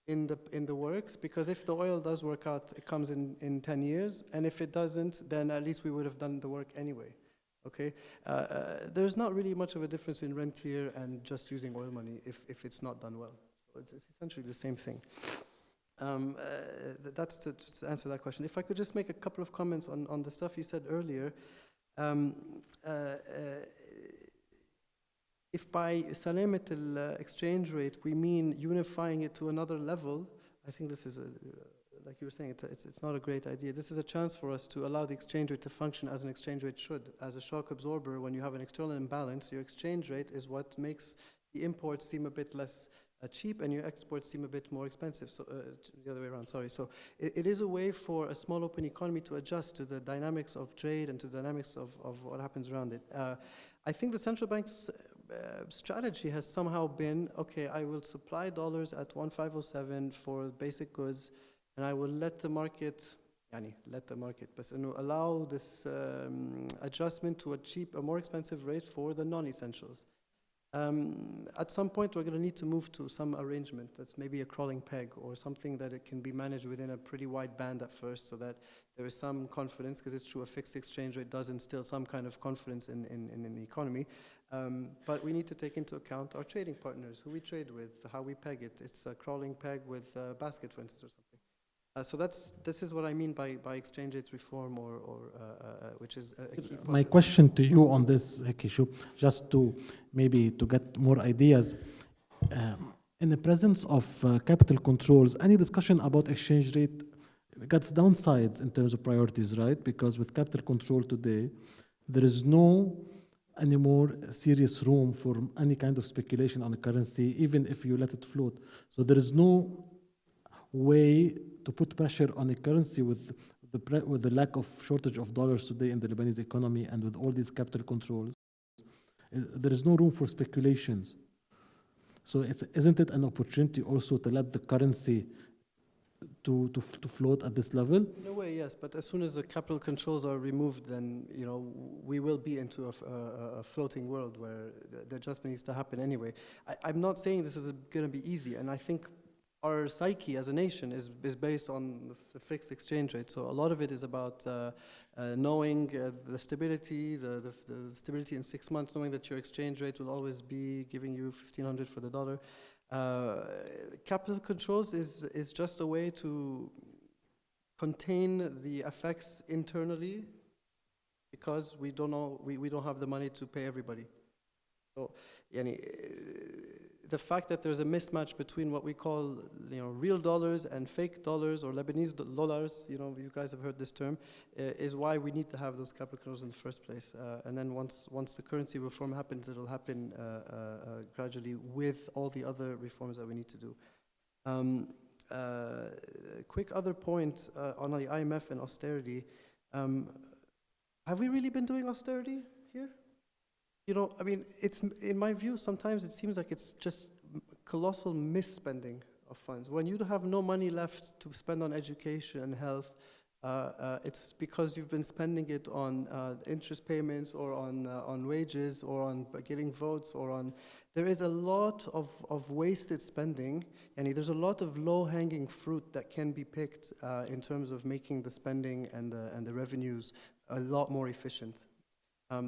in the works, because if the oil does work out, it comes in 10 years, and if it doesn't, then at least we would have done the work anyway. Okay, there's not really much of a difference in rentier and just using oil money if it's not done well. So it's essentially the same thing. That's to answer that question. If I could just make a couple of comments on the stuff you said earlier. If by salamat exchange rate we mean unifying it to another level, I think this is like you were saying, it's not a great idea. This is a chance for us to allow the exchange rate to function as an exchange rate should. As a shock absorber, when you have an external imbalance, your exchange rate is what makes the imports seem a bit less cheap and your exports seem a bit more expensive. So the other way around, sorry. So it is a way for a small open economy to adjust to the dynamics of trade and to the dynamics of what happens around it. I think the central bank's strategy has somehow been, okay, I will supply dollars at 1,507 for basic goods, and I will let the market, but allow this adjustment to a more expensive rate for the non-essentials. At some point, we're going to need to move to some arrangement that's maybe a crawling peg or something that it can be managed within a pretty wide band at first, so that there is some confidence, because it's true, a fixed exchange rate does instill some kind of confidence in the economy. But we need to take into account our trading partners, who we trade with, how we peg it. It's a crawling peg with a basket, for instance, or something. So this is what I mean by exchange rate reform, which is a key part. My question to you on this, Kishu, just to maybe to get more ideas, in the presence of capital controls, any discussion about exchange rate gets downsides in terms of priorities, right? Because with capital control today, there is no anymore serious room for any kind of speculation on a currency, even if you let it float. So there is no way to put pressure on a currency with the lack of shortage of dollars today in the Lebanese economy, and with all these capital controls, there is no room for speculations. So isn't it an opportunity also to let the currency to float at this level? In a way, yes, but as soon as the capital controls are removed, then we will be into a floating world where the adjustment needs to happen anyway. I'm not saying this is going to be easy, and I think our psyche as a nation is based on the fixed exchange rate. So a lot of it is about knowing the stability, the stability in 6 months, knowing that your exchange rate will always be giving you 1,500 for the dollar. Capital controls is just a way to contain the effects internally, because we don't know, we don't have the money to pay everybody. So, the fact that there's a mismatch between what we call, real dollars and fake dollars, or Lebanese dollars, you guys have heard this term, is why we need to have those capital controls in the first place. And then once the currency reform happens, it'll happen gradually with all the other reforms that we need to do. Quick other point on the IMF and austerity. Have we really been doing austerity here? It's, in my view, sometimes it seems like it's just colossal misspending of funds. When you have no money left to spend on education and health, it's because you've been spending it on interest payments or on wages or on getting votes or on. There is a lot of wasted spending, and there's a lot of low-hanging fruit that can be picked in terms of making the spending and the revenues a lot more efficient.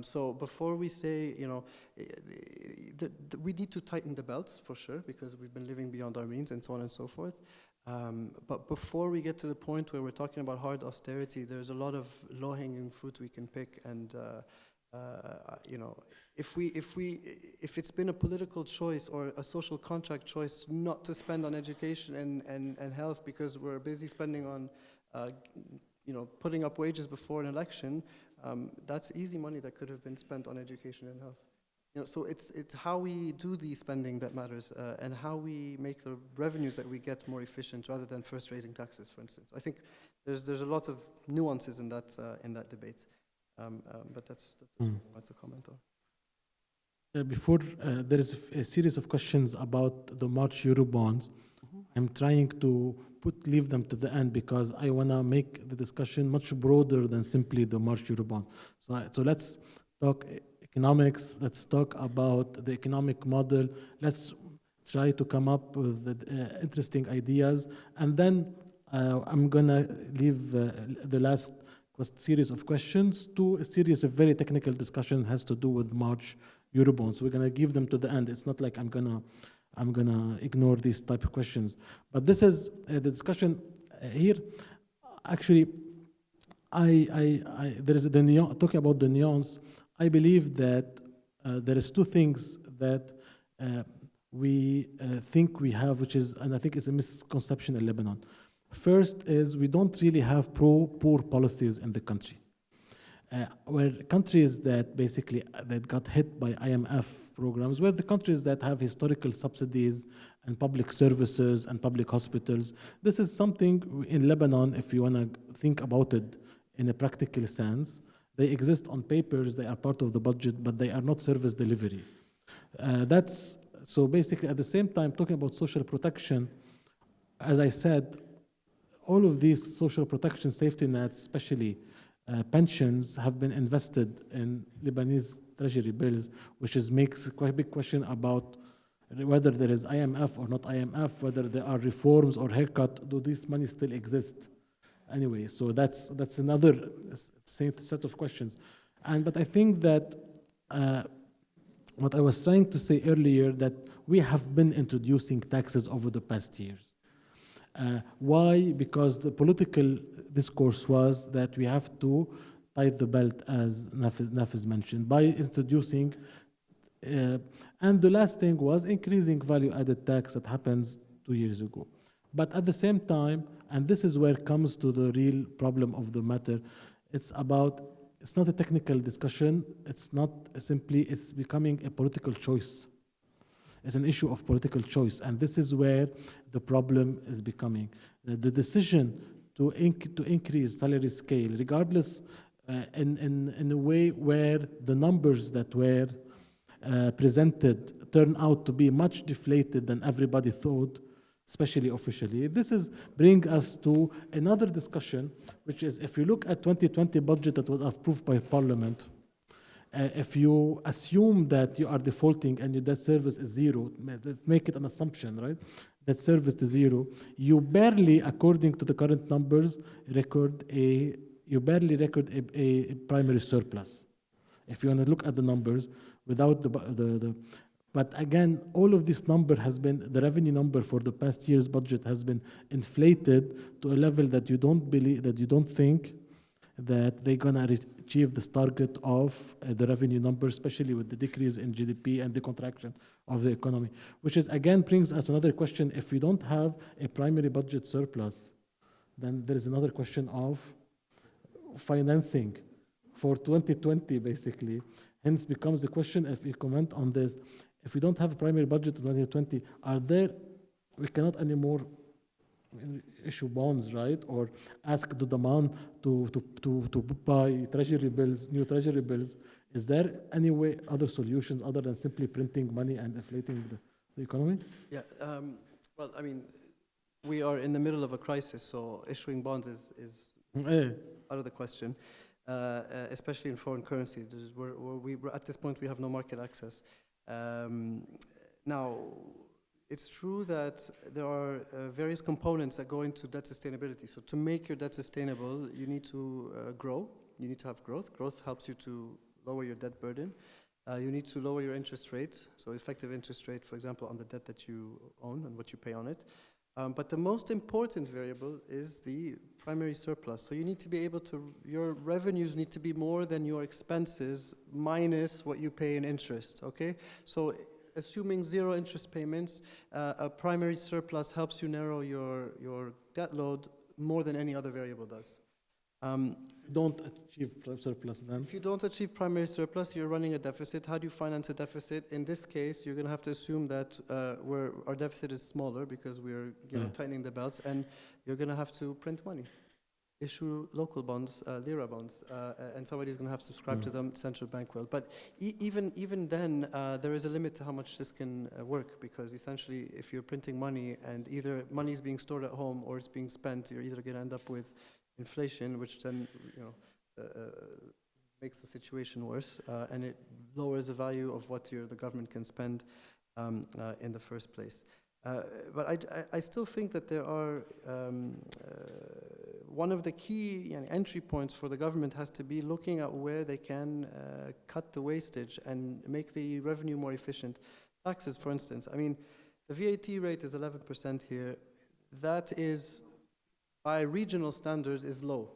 So before we say, we need to tighten the belts for sure, because we've been living beyond our means and so on and so forth. But before we get to the point where we're talking about hard austerity, there's a lot of low-hanging fruit we can pick. And if it's been a political choice or a social contract choice not to spend on education and health because we're busy spending on putting up wages before an election, that's easy money that could have been spent on education and health. So it's how we do the spending that matters, and how we make the revenues that we get more efficient, rather than first raising taxes, for instance. I think there's a lot of nuances in that debate, but that's a comment on. Before there is a series of questions about the March Eurobonds. I'm trying to leave them to the end because I want to make the discussion much broader than simply the March Eurobond. So let's talk economics. Let's talk about the economic model. Let's try to come up with interesting ideas, and then I'm gonna leave the last series of questions to a series of very technical discussions has to do with March Eurobonds. We're gonna give them to the end. It's not like I'm gonna ignore these type of questions. But this is the discussion here. Actually, there is talking about the nuance. I believe that there is two things that we think we have, and I think it's a misconception in Lebanon. First is we don't really have pro-poor policies in the country. Where countries that basically that got hit by IMF programs were the countries that have historical subsidies and public services and public hospitals. This is something in Lebanon, if you want to think about it in a practical sense, they exist on papers, they are part of the budget, but they are not service delivery. So basically at the same time, talking about social protection, as I said, all of these social protection safety nets, especially pensions, have been invested in Lebanese treasury bills, which makes quite a big question about whether there is IMF or not IMF, whether there are reforms or haircut. Do this money still exist? Anyway, so that's another set of questions. But I think that what I was trying to say earlier, that we have been introducing taxes over the past years. Why? Because the political discourse was that we have to tighten the belt, as Nafiz mentioned, by introducing, and the last thing was increasing value-added tax that happens 2 years ago. But at the same time, and this is where it comes to the real problem of the matter, it's not a technical discussion, it's becoming a political choice. It's an issue of political choice, and this is where the problem is becoming. The decision to increase salary scale, regardless, in a way where the numbers that were presented turn out to be much deflated than everybody thought, especially officially. This is bring us to another discussion, which is if you look at 2020 budget that was approved by Parliament, if you assume that you are defaulting and your debt service is zero, let's make it an assumption, right? Debt service to zero, you barely, according to the current numbers, record a primary surplus. If you want to look at the numbers without but again, all of this number the revenue number for the past year's budget has been inflated to a level that you don't think that they're gonna achieve this target of the revenue number, especially with the decrease in GDP and the contraction of the economy, which is again brings us another question. If we don't have a primary budget surplus, then there is another question of financing for 2020, basically. Hence becomes the question, if you comment on this, if we don't have a primary budget in 2020, we cannot anymore issue bonds, right? Or ask the demand to buy treasury bills, new treasury bills. Is there any way, other solutions other than simply printing money and inflating the economy? Yeah, well, I mean, we are in the middle of a crisis, so issuing bonds is Eh, out of the question, especially in foreign currency. We're at this point, we have no market access. Now, it's true that there are various components that go into debt sustainability. So to make your debt sustainable, you need to grow. You need to have growth. Growth helps you to lower your debt burden. You need to lower your interest rate, so effective interest rate, for example, on the debt that you own and what you pay on it. But the most important variable is the primary surplus. So you need to be able to, your revenues need to be more than your expenses minus what you pay in interest, okay? So assuming zero interest payments, a primary surplus helps you narrow your debt load more than any other variable does. don't achieve surplus then. If you don't achieve primary surplus, you're running a deficit. How do you finance a deficit? In this case, you're going to have to assume that our deficit is smaller because we're tightening the belts, and you're going to have to print money, issue local bonds, lira bonds, and somebody's going to have to subscribe to them. Central bank will. But even then, there is a limit to how much this can work, because essentially, if you're printing money and either money is being stored at home or it's being spent, you're either going to end up with inflation, which then makes the situation worse, and it lowers the value of what the government can spend in the first place. But I still think that there are one of the key entry points for the government has to be looking at where they can cut the wastage and make the revenue more efficient. Taxes, for instance. I mean, the VAT rate is 11% here. That is, by regional standards, is low.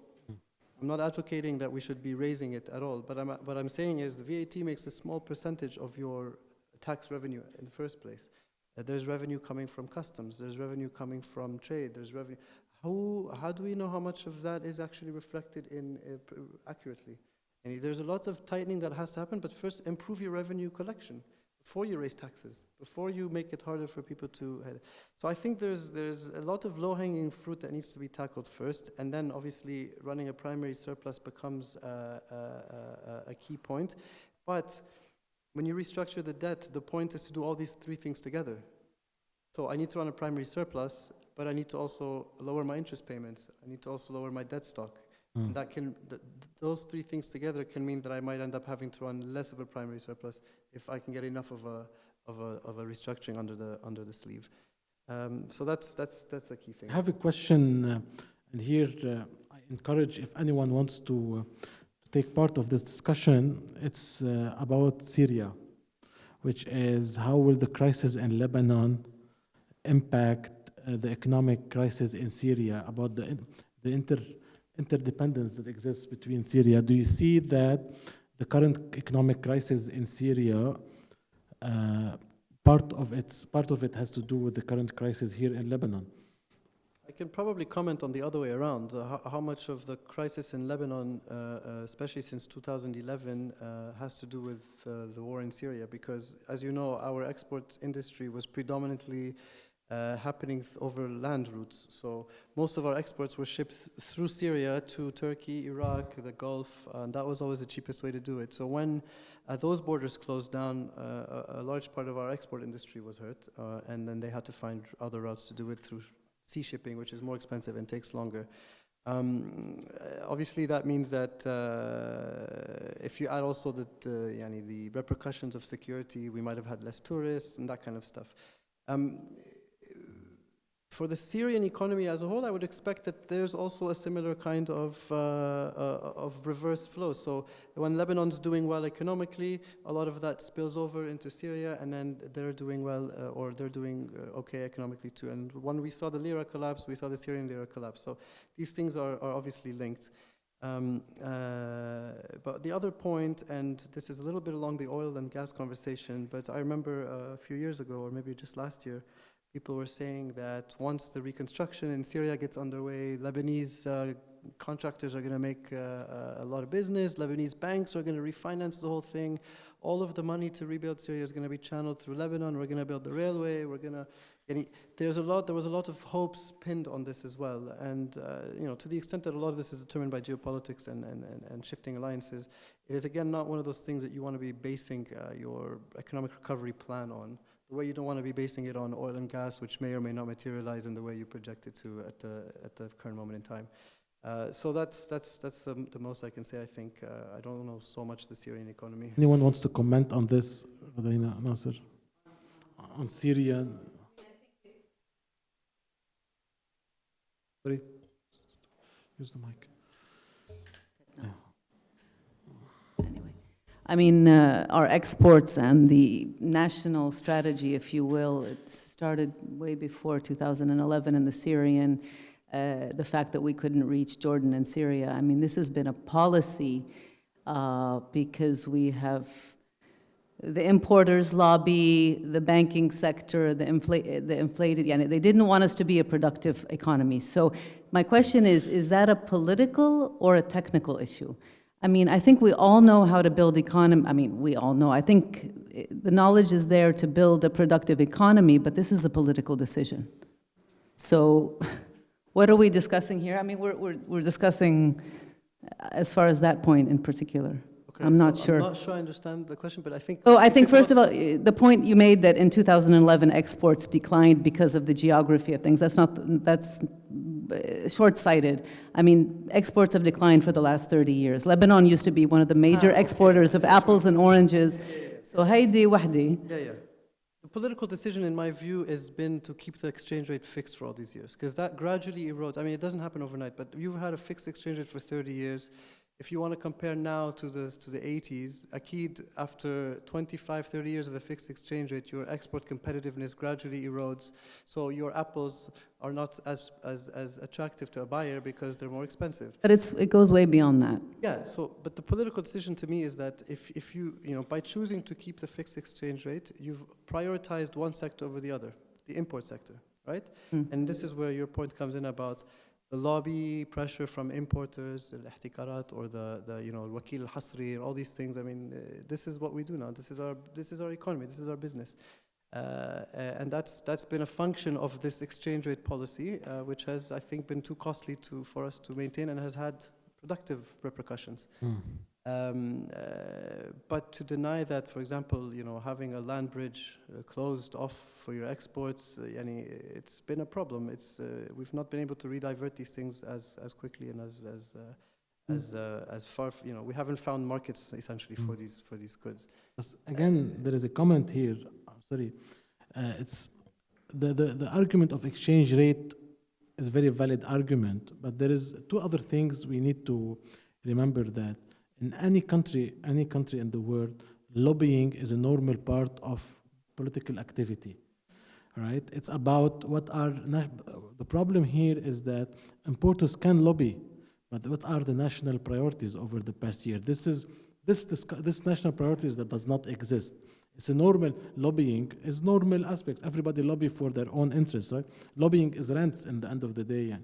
I'm not advocating that we should be raising it at all, but what I'm saying is the VAT makes a small percentage of your tax revenue in the first place. There's revenue coming from customs, there's revenue coming from trade, there's revenue. How do we know how much of that is actually reflected in accurately? And there's a lot of tightening that has to happen, but first improve your revenue collection before you raise taxes, before you make it harder for people to. So I think there's a lot of low-hanging fruit that needs to be tackled first, and then obviously running a primary surplus becomes a key point. But when you restructure the debt, the point is to do all these three things together. So I need to run a primary surplus, but I need to also lower my interest payments. I need to also lower my debt stock. And that can, those three things together can mean that I might end up having to run less of a primary surplus if I can get enough of a restructuring under the sleeve. So that's a key thing. I have a question, and here I encourage if anyone wants to take part of this discussion. It's about Syria, which is how will the crisis in Lebanon impact the economic crisis in Syria, about the interdependence that exists between Syria. Do you see that the current economic crisis in Syria, part of it has to do with the current crisis here in Lebanon? I can probably comment on the other way around. How much of the crisis in Lebanon, especially since 2011, has to do with the war in Syria? Because, as you know, our export industry was predominantly happening over land routes. So most of our exports were shipped through Syria to Turkey, Iraq, the Gulf, and that was always the cheapest way to do it. So when those borders closed down, a large part of our export industry was hurt, and then they had to find other routes to do it through sea shipping, which is more expensive and takes longer. Obviously, that means that if you add also the repercussions of security, we might have had less tourists and that kind of stuff. For the Syrian economy as a whole, I would expect that there's also a similar kind of reverse flow. So when Lebanon's doing well economically, a lot of that spills over into Syria, and then they're doing well, or they're doing okay economically too. And when we saw the lira collapse, we saw the Syrian lira collapse. So these things are obviously linked. But the other point, and this is a little bit along the oil and gas conversation, but I remember a few years ago, or maybe just last year, people were saying that once the reconstruction in Syria gets underway, Lebanese contractors are going to make a lot of business. Lebanese banks are going to refinance the whole thing. All of the money to rebuild Syria is going to be channeled through Lebanon. We're going to build the railway. There was a lot of hopes pinned on this as well. And to the extent that a lot of this is determined by geopolitics and shifting alliances, it is again not one of those things that you want to be basing your economic recovery plan on. The way you don't want to be basing it on oil and gas, which may or may not materialize in the way you project it to at the current moment in time. So that's the most I can say. I think I don't know so much the Syrian economy. Anyone wants to comment on this, Radina, Nasser? On Syria? Sorry, use the mic. Anyway, I mean, our exports and the national strategy, if you will, it started way before 2011 in the Syrian, the fact that we couldn't reach Jordan and Syria. I mean, this has been a policy because we have the importers lobby, the banking sector, the inflated, yeah, they didn't want us to be a productive economy. So my question is that a political or a technical issue? I mean, I think we all know how to build economy. I mean, we all know. I think the knowledge is there to build a productive economy, but this is a political decision. So what are we discussing here? I mean, we're discussing as far as that point in particular. Okay, I'm not so sure. I'm not sure I understand the question, but I think... Oh, I think, first of all, the point you made that in 2011 exports declined because of the geography of things, that's short-sighted. I mean, exports have declined for the last 30 years. Lebanon used to be one of the major exporters of apples and oranges. So, haydi wahdi. Yeah. The political decision, in my view, has been to keep the exchange rate fixed for all these years, because that gradually erodes. I mean, it doesn't happen overnight, but you've had a fixed exchange rate for 30 years. If you want to compare now to the 80s, Akid, after 25, 30 years of a fixed exchange rate, your export competitiveness gradually erodes. So your apples are not as attractive to a buyer because they're more expensive. But it goes way beyond that. Yeah, but the political decision to me is that if you by choosing to keep the fixed exchange rate, you've prioritized one sector over the other, the import sector, right? And this is where your point comes in about the lobby pressure from importers, al-ihtikarat, or the al-wakil al-hasri, all these things. I mean, this is what we do now. This is our economy. This is our business. And that's been a function of this exchange rate policy, which has, I think, been too costly for us to maintain and has had productive repercussions. But to deny that, for example, having a land bridge closed off for your exports, it's been a problem. We've not been able to redivert these things as quickly and as far. We haven't found markets essentially for these goods. Again, there is a comment here. I'm sorry. It's the argument of exchange rate is a very valid argument, but there is two other things we need to remember that. In any country in the world, lobbying is a normal part of political activity, right? It's about the problem here is that importers can lobby, but what are the national priorities over the past year? This national priorities that does not exist. It's a normal lobbying, is normal aspects. Everybody lobby for their own interests, right? Lobbying is rents in the end of the day.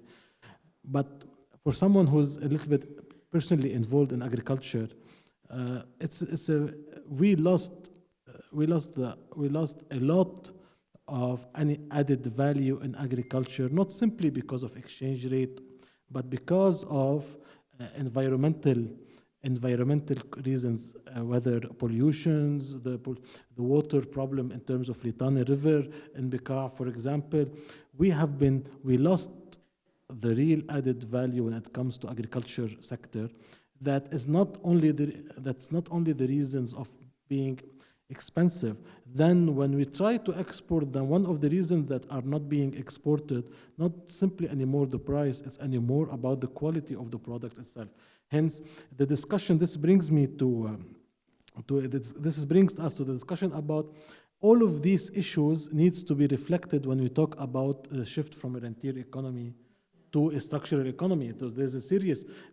But for someone who's a little bit personally involved in agriculture, we lost a lot of any added value in agriculture, not simply because of exchange rate, but because of environmental reasons, whether pollutions, the water problem in terms of Litani River in Bekaa, for example. We lost the real added value when it comes to agriculture sector. That's not only the reasons of being expensive. Then when we try to export them, one of the reasons that are not being exported, not simply anymore the price, it's anymore about the quality of the product itself. Hence, the discussion, this brings us to the discussion about all of these issues needs to be reflected when we talk about the shift from a rentier economy to a structural economy. This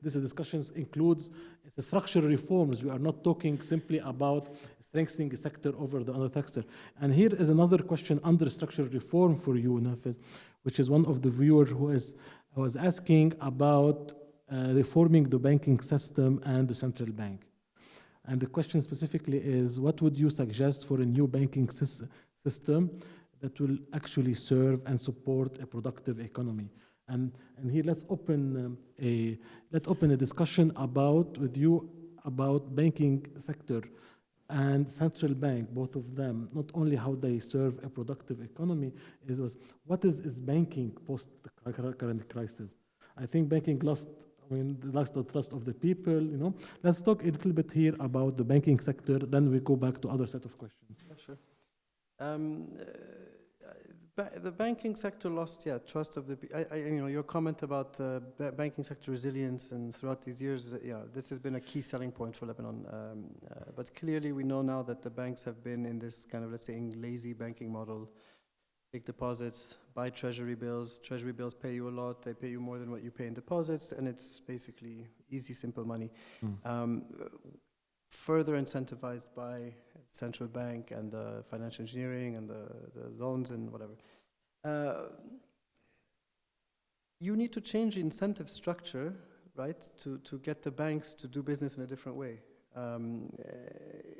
discussion includes structural reforms. We are not talking simply about strengthening a sector over the other sector. And here is another question under structural reform for you, Nafez, which is one of the viewers who was asking about reforming the banking system and the central bank. And the question specifically is, what would you suggest for a new banking system that will actually serve and support a productive economy? And here let's open a discussion about banking sector and central bank, both of them, not only how they serve a productive economy, was what is banking post the current crisis. I think banking lost the trust of the people. Let's talk a little bit here about the banking sector. Then we go back to other set of questions. Yeah, sure. The banking sector lost, trust of the. Your comment about banking sector resilience and throughout these years, this has been a key selling point for Lebanon. But clearly, we know now that the banks have been in this kind of, let's say, lazy banking model. Big deposits, buy treasury bills. Treasury bills pay you a lot. They pay you more than what you pay in deposits, and it's basically easy, simple money. Further incentivized by central bank and the financial engineering and the loans and whatever. You need to change the incentive structure, right, to get the banks to do business in a different way.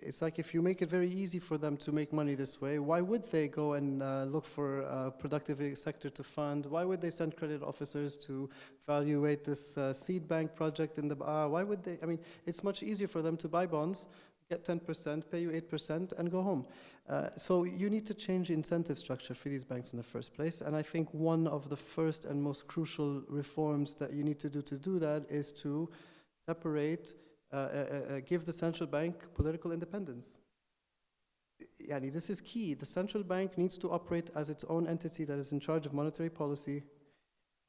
It's like if you make it very easy for them to make money this way, why would they go and look for a productive sector to fund? Why would they send credit officers to evaluate this seed bank project in the... why would they? I mean, it's much easier for them to buy bonds, get 10%, pay you 8%, and go home. So you need to change the incentive structure for these banks in the first place. And I think one of the first and most crucial reforms that you need to do that is to separate... give the central bank political independence. Yani, this is key. The central bank needs to operate as its own entity that is in charge of monetary policy,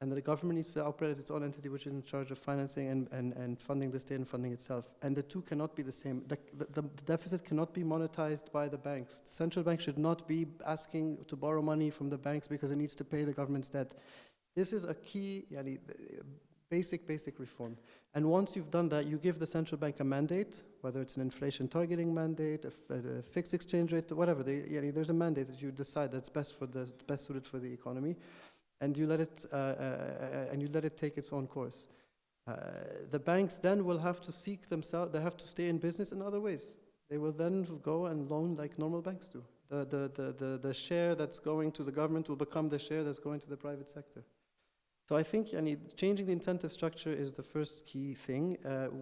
and the government needs to operate as its own entity which is in charge of financing and funding the state and funding itself. And the two cannot be the same. The deficit cannot be monetized by the banks. The central bank should not be asking to borrow money from the banks because it needs to pay the government's debt. This is a key, yani, basic reform. And once you've done that, you give the central bank a mandate, whether it's an inflation targeting mandate, a fixed exchange rate, whatever. There's a mandate that you decide that's best suited for the economy, and you let it take its own course. The banks then will have to seek themselves. They have to stay in business in other ways. They will then go and loan like normal banks do. The share that's going to the government will become the share that's going to the private sector. So I think changing the incentive structure is the first key thing.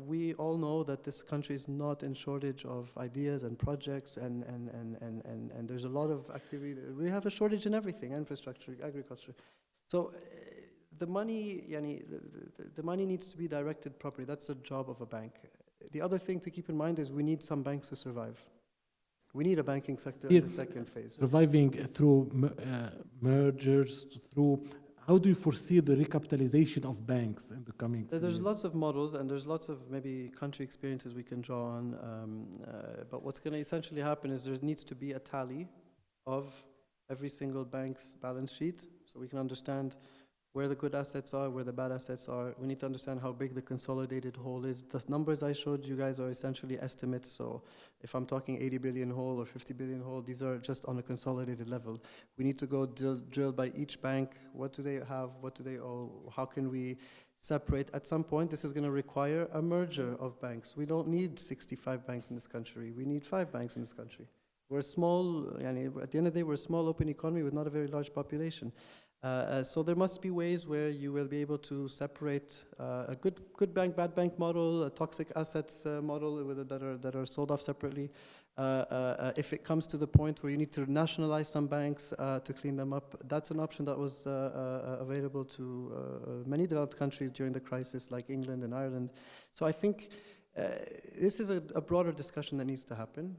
We all know that this country is not in shortage of ideas and projects, and there's a lot of activity. We have a shortage in everything: infrastructure, agriculture. So the money needs to be directed properly. That's the job of a bank. The other thing to keep in mind is we need some banks to survive. We need a banking sector in the second phase. Surviving through mergers, through... How do you foresee the recapitalization of banks in the coming years? There's lots of models, and there's lots of maybe country experiences we can draw on. But what's going to essentially happen is there needs to be a tally of every single bank's balance sheet, so we can understand where the good assets are, where the bad assets are. We need to understand how big the consolidated whole is. The numbers I showed you guys are essentially estimates. So if I'm talking 80 billion whole or 50 billion whole, these are just on a consolidated level. We need to go drill by each bank. What do they have? What do they owe? How can we separate? At some point, this is going to require a merger of banks. We don't need 65 banks in this country. We need 5 banks in this country. We're small, at the end of the day, we're a small open economy with not a very large population. So there must be ways where you will be able to separate a good bank, bad bank model, a toxic assets model that are sold off separately. If it comes to the point where you need to nationalize some banks to clean them up, that's an option that was available to many developed countries during the crisis, like England and Ireland. So I think this is a broader discussion that needs to happen.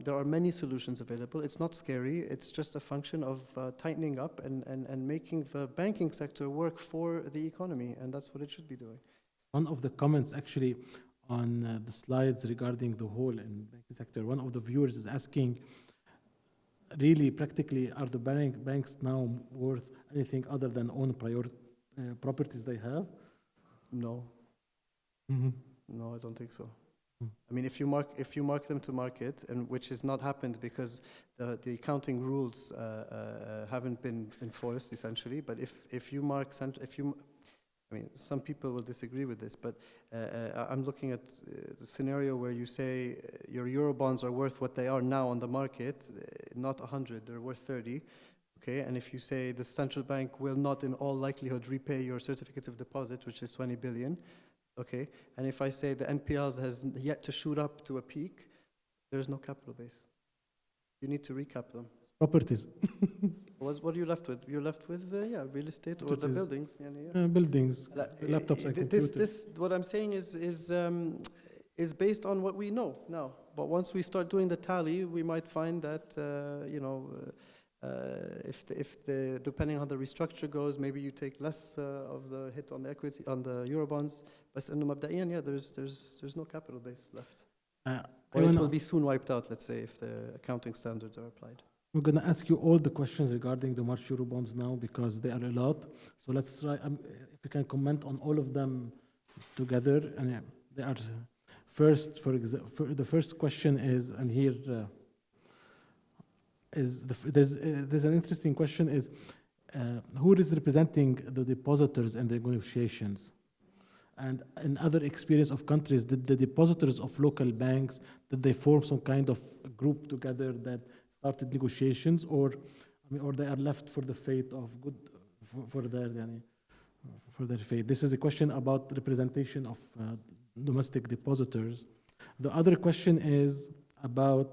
There are many solutions available. It's not scary. It's just a function of tightening up and making the banking sector work for the economy, and that's what it should be doing. One of the comments actually on the slides regarding the hole in the banking sector, one of the viewers is asking, really practically, are the banks now worth anything other than own properties they have? No. Mm-hmm. No, I don't think so. I mean, if you mark them to market, and which has not happened because the accounting rules haven't been enforced essentially. But if you mark, I mean, some people will disagree with this, but I'm looking at the scenario where you say your Eurobonds are worth what they are now on the market, not 100, they're worth 30. Okay, and if you say the central bank will not in all likelihood repay your certificates of deposit, which is 20 billion. Okay, and if I say the NPLs has yet to shoot up to a peak, There is no capital base. You need to recap them. Properties, What are you left with? You're left with, real estate or the Properties. buildings. Yeah. buildings, Like, laptops and this, computers. what I'm saying is based on what we know now. But once we start doing the tally, we might find that depending on how the restructure goes, maybe you take less of the hit on the equity on the Eurobonds. But مبدئيا, there's no capital base left. Or it will be soon wiped out, let's say, if the accounting standards are applied. I'm going to ask you all the questions regarding the March Eurobonds now because they are a lot. So let's try, if you can comment on all of them together. And they are first, for example, the first question is, and here there's an interesting question is, who is representing the depositors in the negotiations? And in other experience of countries, did the depositors of local banks, did they form some kind of group together that started negotiations, or they are left for the fate of good for their fate? This is a question about representation of domestic depositors. The other question is about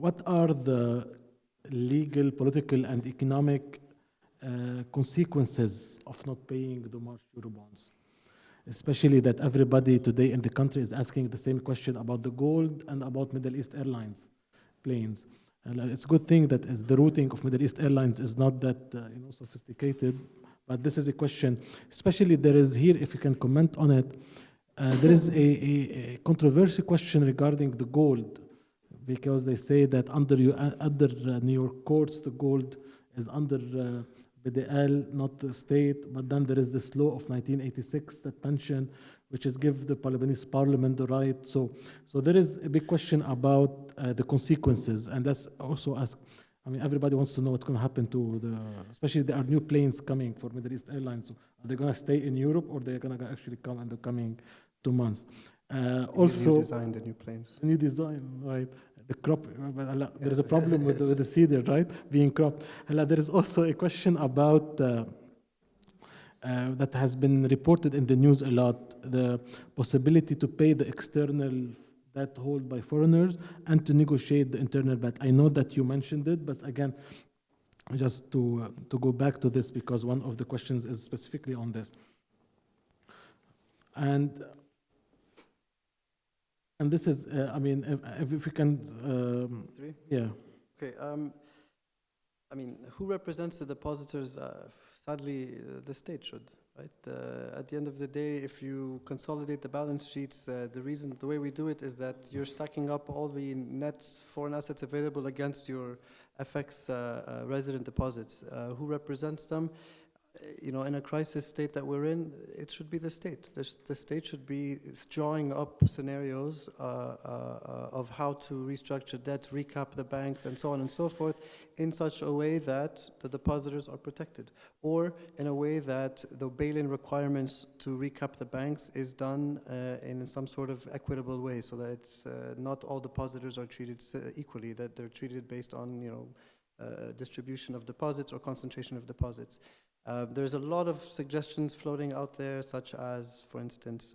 what are the legal, political, and economic consequences of not paying the March Eurobonds? Especially that everybody today in the country is asking the same question about the gold and about Middle East Airlines planes. And it's a good thing that the routing of Middle East Airlines is not that sophisticated, but this is a question. Especially there is here, if you can comment on it, there is a controversial question regarding the gold, because they say that under New York courts, the gold is under BDL, not the state, but then there is this law of 1986 that pension, which is give the Lebanese parliament the right. So there is a big question about the consequences, and that's also asked. Everybody wants to know what's going to happen to especially there are new planes coming for Middle East Airlines. So are they going to stay in Europe, or they're going to actually come in the coming 2 months? Also, new design, the new planes. New design, right? The crop, there is a problem with the cedar, right? Being cropped. There is also a question about that has been reported in the news a lot, the possibility to pay the external debt held by foreigners and to negotiate the internal debt. I know that you mentioned it, but again, just to go back to this, because one of the questions is specifically on this. And this is, if we can, Three? yeah. Okay. Who represents the depositors? Sadly, the state should, right? At the end of the day, if you consolidate the balance sheets, the way we do it is that you're stacking up all the net foreign assets available against your FX resident deposits. Who represents them? In a crisis state that we're in, it should be the state. The state should be drawing up scenarios of how to restructure debt, recap the banks, and so on and so forth, in such a way that the depositors are protected, or in a way that the bail-in requirements to recap the banks is done in some sort of equitable way, so that it's not all depositors are treated equally, that they're treated based on distribution of deposits or concentration of deposits. There's a lot of suggestions floating out there, such as, for instance,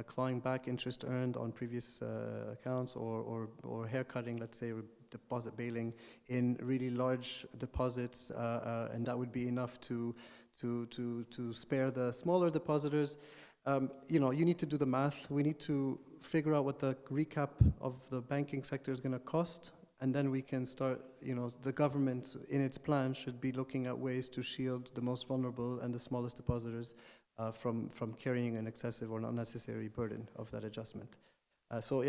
clawing back interest earned on previous accounts, or haircutting, let's say, deposit bailing in really large deposits, and that would be enough to spare the smaller depositors. You need to do the math. We need to figure out what the recap of the banking sector is going to cost. And then we can start, the government in its plan should be looking at ways to shield the most vulnerable and the smallest depositors from carrying an excessive or unnecessary burden of that adjustment. So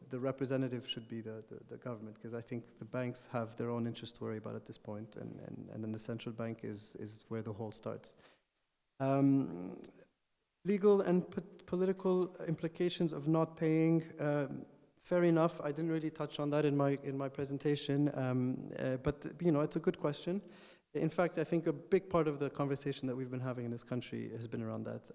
the representative should be the government, because I think the banks have their own interest to worry about at this point, and then the central bank is where the whole starts. Legal and political implications of not paying. Fair enough. I didn't really touch on that in my presentation, but it's a good question. In fact, I think a big part of the conversation that we've been having in this country has been around that.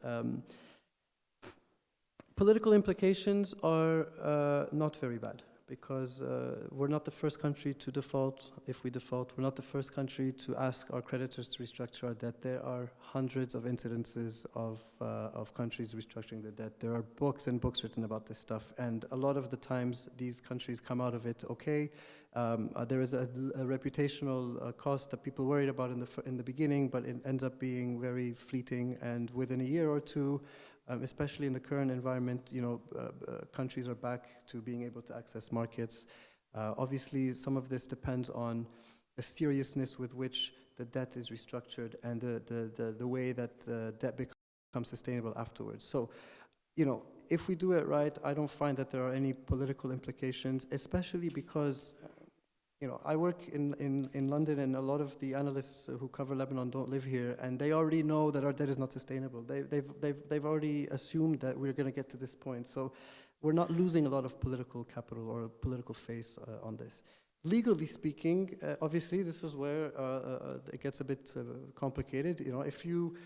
Political implications are not very bad. because we're not the first country to default. If we default, we're not the first country to ask our creditors to restructure our debt. There are hundreds of incidences of countries restructuring their debt. There are books and books written about this stuff, and a lot of the times these countries come out of it okay. There is a reputational cost that people worried about in the beginning, but it ends up being very fleeting, and within a year or two, especially in the current environment, countries are back to being able to access markets. Obviously, some of this depends on the seriousness with which the debt is restructured and the way that the debt becomes sustainable afterwards. So, if we do it right, I don't find that there are any political implications, especially because I work in London, and a lot of the analysts who cover Lebanon don't live here, and they already know that our debt is not sustainable. They've already assumed that we're going to get to this point. So we're not losing a lot of political capital or political face on this. Legally speaking, obviously, this is where it gets a bit complicated. If you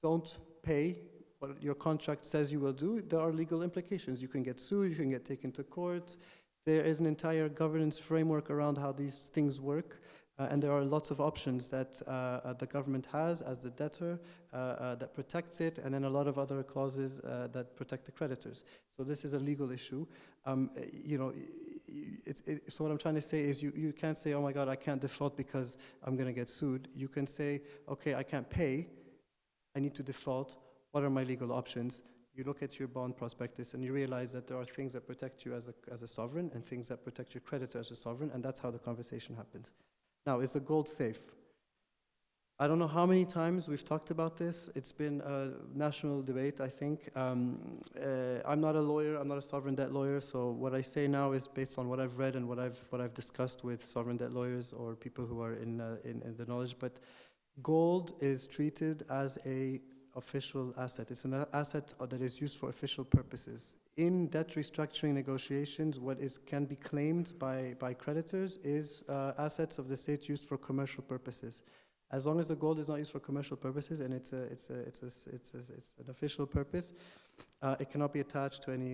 don't pay what your contract says you will do, there are legal implications. You can get sued, you can get taken to court. There is an entire governance framework around how these things work, and there are lots of options that the government has as the debtor that protects it, and then a lot of other clauses that protect the creditors. So this is a legal issue. So what I'm trying to say is you can't say, oh my God, I can't default because I'm going to get sued. You can say, okay, I can't pay, I need to default. What are my legal options? You look at your bond prospectus and you realize that there are things that protect you as a sovereign and things that protect your creditor as a sovereign, and that's how the conversation happens. Now, is the gold safe? I don't know how many times we've talked about this. It's been a national debate, I think. I'm not a lawyer, I'm not a sovereign debt lawyer, so what I say now is based on what I've read and what I've discussed with sovereign debt lawyers or people who are in the knowledge, but gold is treated as a official asset. It's an asset that is used for official purposes. In debt restructuring negotiations, what can be claimed by creditors is assets of the state used for commercial purposes. As long as the gold is not used for commercial purposes and it's an official purpose, it cannot be attached to any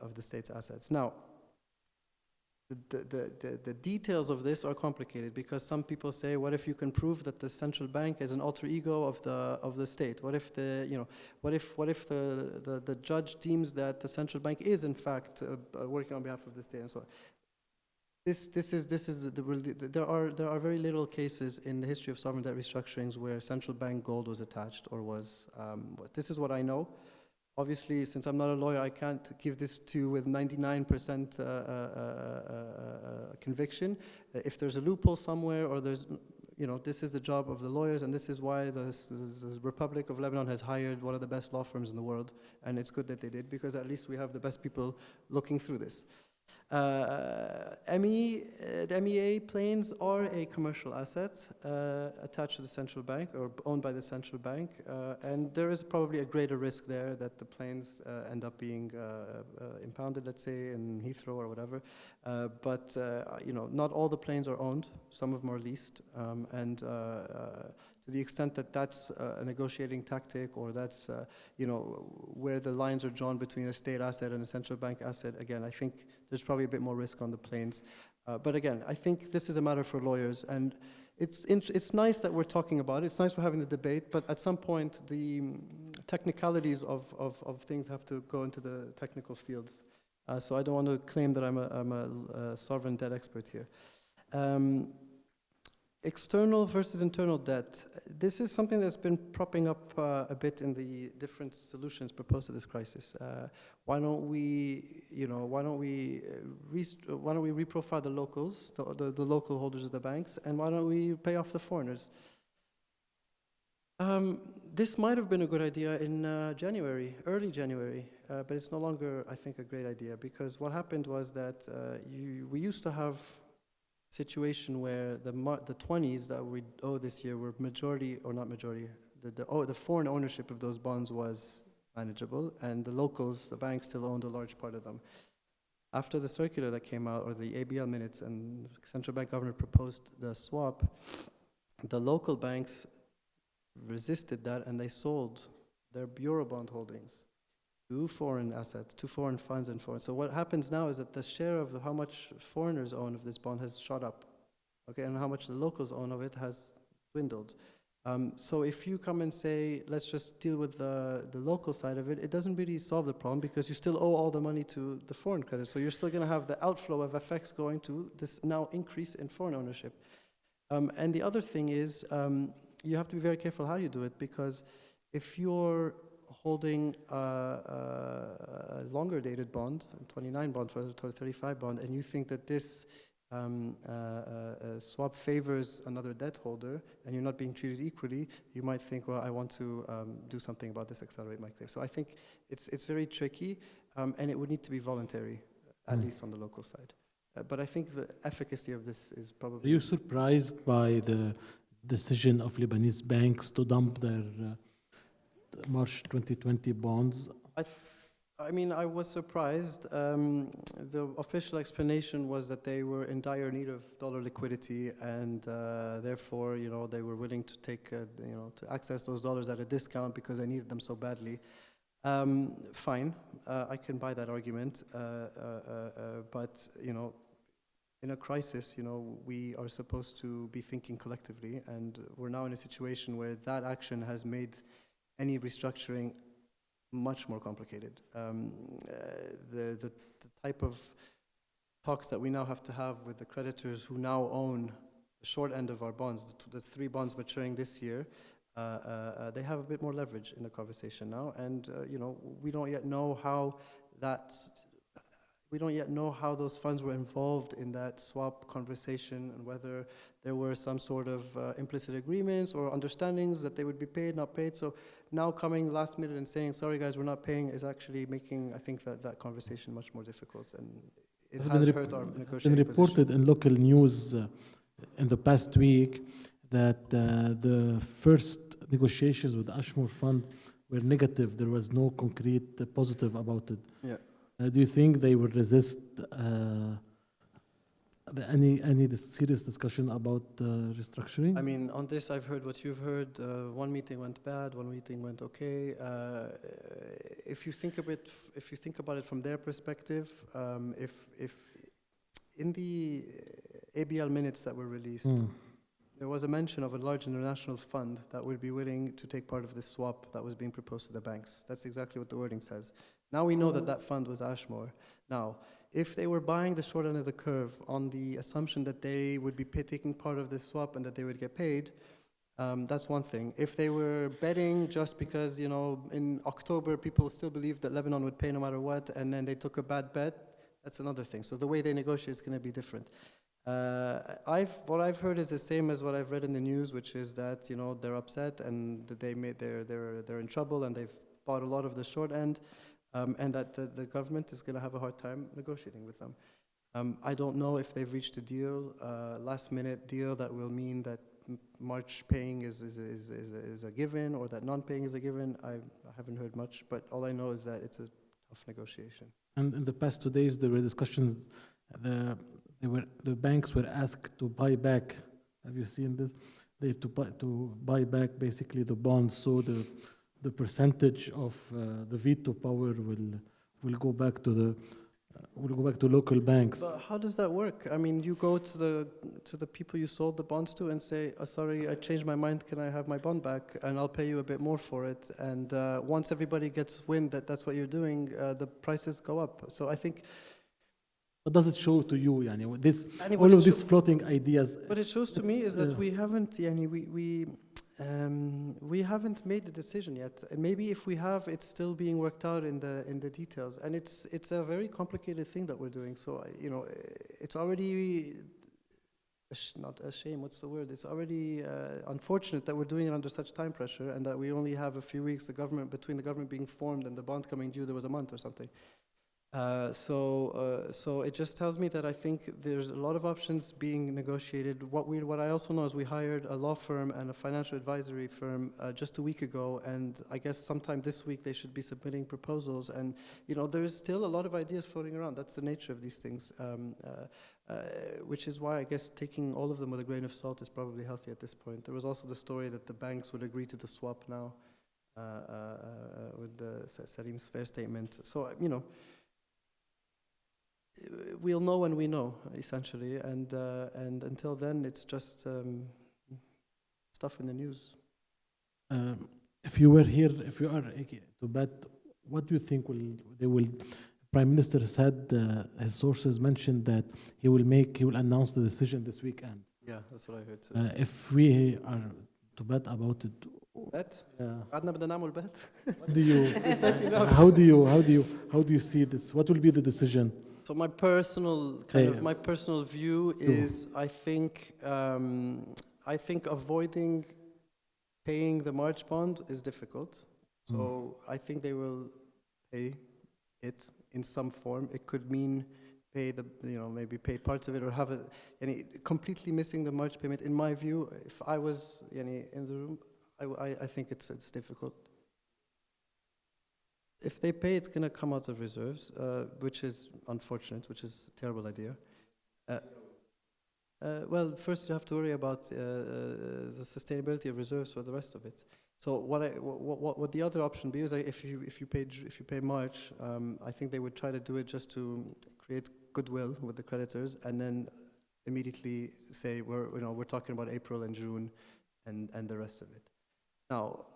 of the state's assets. Now, the details of this are complicated because some people say, what if you can prove that the central bank is an alter ego of the state? What if the judge deems that the central bank is in fact working on behalf of the state and so on? There are very little cases in the history of sovereign debt restructurings where central bank gold was attached or was. This is what I know. Obviously, since I'm not a lawyer, I can't give this to you with 99% conviction. If there's a loophole somewhere or there's, this is the job of the lawyers, and this is why the Republic of Lebanon has hired one of the best law firms in the world, and it's good that they did because at least we have the best people looking through this. The MEA planes are a commercial asset attached to the central bank or owned by the central bank, and there is probably a greater risk there that the planes end up being impounded, let's say, in Heathrow or whatever. But not all the planes are owned. Some of them are leased, and to the extent that that's a negotiating tactic or that's where the lines are drawn between a state asset and a central bank asset, again, I think there's probably a bit more risk on the planes. But again, I think this is a matter for lawyers, and it's nice that we're talking about it. It's nice we're having the debate, but at some point the technicalities of things have to go into the technical fields. So I don't want to claim that I'm a sovereign debt expert here. External versus internal debt. This is something that's been propping up a bit in the different solutions proposed to this crisis. Why don't we reprofile the locals, the local holders of the banks, and why don't we pay off the foreigners? This might have been a good idea in early January, but it's no longer, I think, a great idea because what happened was that we used to have situation where the 20s that we owe this year were majority, or not majority, the foreign ownership of those bonds was manageable, and the locals, the banks, still owned a large part of them. After the circular that came out, or the ABL minutes, and the central bank governor proposed the swap, the local banks resisted that and they sold their Eurobond holdings. to foreign assets, to foreign funds and foreign. So what happens now is that the share of how much foreigners own of this bond has shot up, okay, and how much the locals own of it has dwindled. So if you come and say, let's just deal with the local side of it, it doesn't really solve the problem because you still owe all the money to the foreign credit. So you're still going to have the outflow of FX going to this now increase in foreign ownership. And the other thing is, you have to be very careful how you do it, because if you're holding a longer dated bond, a 29 bond for a 35 bond, and you think that this swap favors another debt holder and you're not being treated equally, you might think, well, I want to do something about this, accelerate my claim. So I think it's very tricky, and it would need to be voluntary, at least on the local side. But I think the efficacy of this is probably... Are you surprised by the decision of Lebanese banks to dump their March 2020 bonds? I mean, I was surprised. The official explanation was that they were in dire need of dollar liquidity, and therefore, they were willing to take, to access those dollars at a discount because they needed them so badly. Fine, I can buy that argument, but in a crisis, we are supposed to be thinking collectively, and we're now in a situation where that action has made any restructuring much more complicated. The type of talks that we now have to have with the creditors who now own the short end of our bonds, the 3 bonds maturing this year, they have a bit more leverage in the conversation now, and we don't yet know how those funds were involved in that swap conversation, and whether there were some sort of implicit agreements or understandings that they would be paid, not paid. So now coming last minute and saying, sorry guys, we're not paying, is actually making, I think, that conversation much more difficult, and it has hurt our negotiating position. It's been reported in local news in the past week that the first negotiations with the Ashmore Fund were negative. There was no concrete positive about it. Yeah. Do you think they will resist any serious discussion about restructuring? I mean, on this, I've heard what you've heard. One meeting went bad, one meeting went okay. If you think about it from their perspective, if in the ABL minutes that were released, there was a mention of a large international fund that would be willing to take part of this swap that was being proposed to the banks. That's exactly what the wording says. Now we know that that fund was Ashmore. Now, if they were buying the short end of the curve on the assumption that they would be taking part of this swap and that they would get paid, that's one thing. If they were betting just because, in October people still believed that Lebanon would pay no matter what, and then they took a bad bet, that's another thing. So the way they negotiate is going to be different. What I've heard is the same as what I've read in the news, which is that they're upset and that they're in trouble and they've bought a lot of the short end, and that the government is going to have a hard time negotiating with them. I don't know if they've reached a deal, last-minute deal that will mean that March paying is a given, or that non-paying is a given. I haven't heard much, but all I know is that it's a tough negotiation. And in the past 2 days, there were discussions. The banks were asked to buy back. Have you seen this? They have to buy back basically the bonds, so the percentage of the veto power will go back to local banks. But how does that work? I mean, you go to the people you sold the bonds to and say, sorry, I changed my mind, can I have my bond back? And I'll pay you a bit more for it. And once everybody gets wind that that's what you're doing, the prices go up. So I think... What does it show to you, all of these floating ideas? What it shows to me is that we haven't, we haven't made the decision yet. And maybe if we have, it's still being worked out in the details. And it's a very complicated thing that we're doing. So it's already not a shame. What's the word? It's already unfortunate that we're doing it under such time pressure, and that we only have a few weeks. Between the government being formed and the bond coming due, there was a month or something. So it just tells me that I think there's a lot of options being negotiated. What I also know is we hired a law firm and a financial advisory firm just a week ago, and I guess sometime this week they should be submitting proposals. And there's still a lot of ideas floating around. That's the nature of these things, which is why I guess taking all of them with a grain of salt is probably healthy at this point. There was also the story that the banks would agree to the swap now. with the Salim's fair statement. So, we'll know when we know, essentially, and until then, it's just stuff in the news. If you were here, if you are to bet, what do you think they will? Prime Minister said his sources mentioned that he will announce the decision this weekend. Yeah, that's what I heard too. If we are to bet about it, Bet? قعدنا بدنا نعمل bet? what do you? How do you see this? What will be the decision? So my personal my personal view is I think avoiding paying the March bond is difficult. So I think they will pay it in some form. It could mean pay maybe pay parts of it or have it completely missing the March payment. In my view, if I was in the room, I think it's difficult. If they pay, it's going to come out of reserves, which is unfortunate, which is a terrible idea. Well, first you have to worry about the sustainability of reserves for the rest of it. So what the other option be is if you pay March, I think they would try to do it just to create goodwill with the creditors, and then immediately say we're talking about April and June, and the rest of it. Now,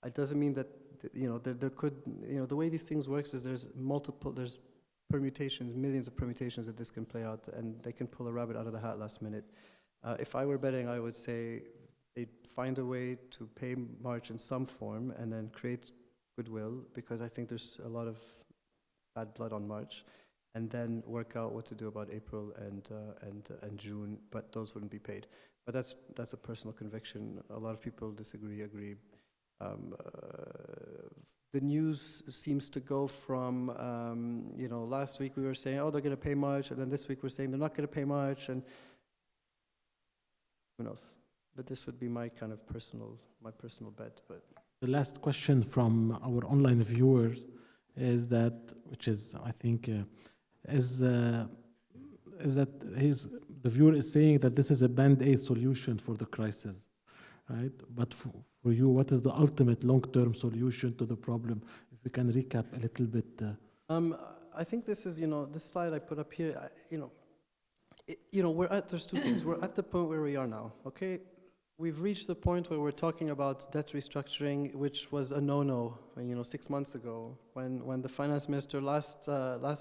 it doesn't mean that there could the way these things works is there's permutations, millions of permutations that this can play out, and they can pull a rabbit out of the hat last minute. If I were betting, I would say they'd find a way to pay March in some form and then create goodwill, because I think there's a lot of bad blood on March, and then work out what to do about April and June, but those wouldn't be paid. But that's a personal conviction. A lot of people disagree, agree. The news seems to go from, last week we were saying, they're going to pay March, and then this week we're saying they're not going to pay March, and who knows? But this would be my kind of personal bet. But the last question from our online viewers is that, which is, I think, is that the viewer is saying that this is a band-aid solution for the crisis, right? But for you, what is the ultimate long-term solution to the problem? If we can recap a little bit. I think this is, this slide I put up here, there's two things. We're at the point where we are now, okay? We've reached the point where we're talking about debt restructuring, which was a no-no, 6 months ago. When the finance minister last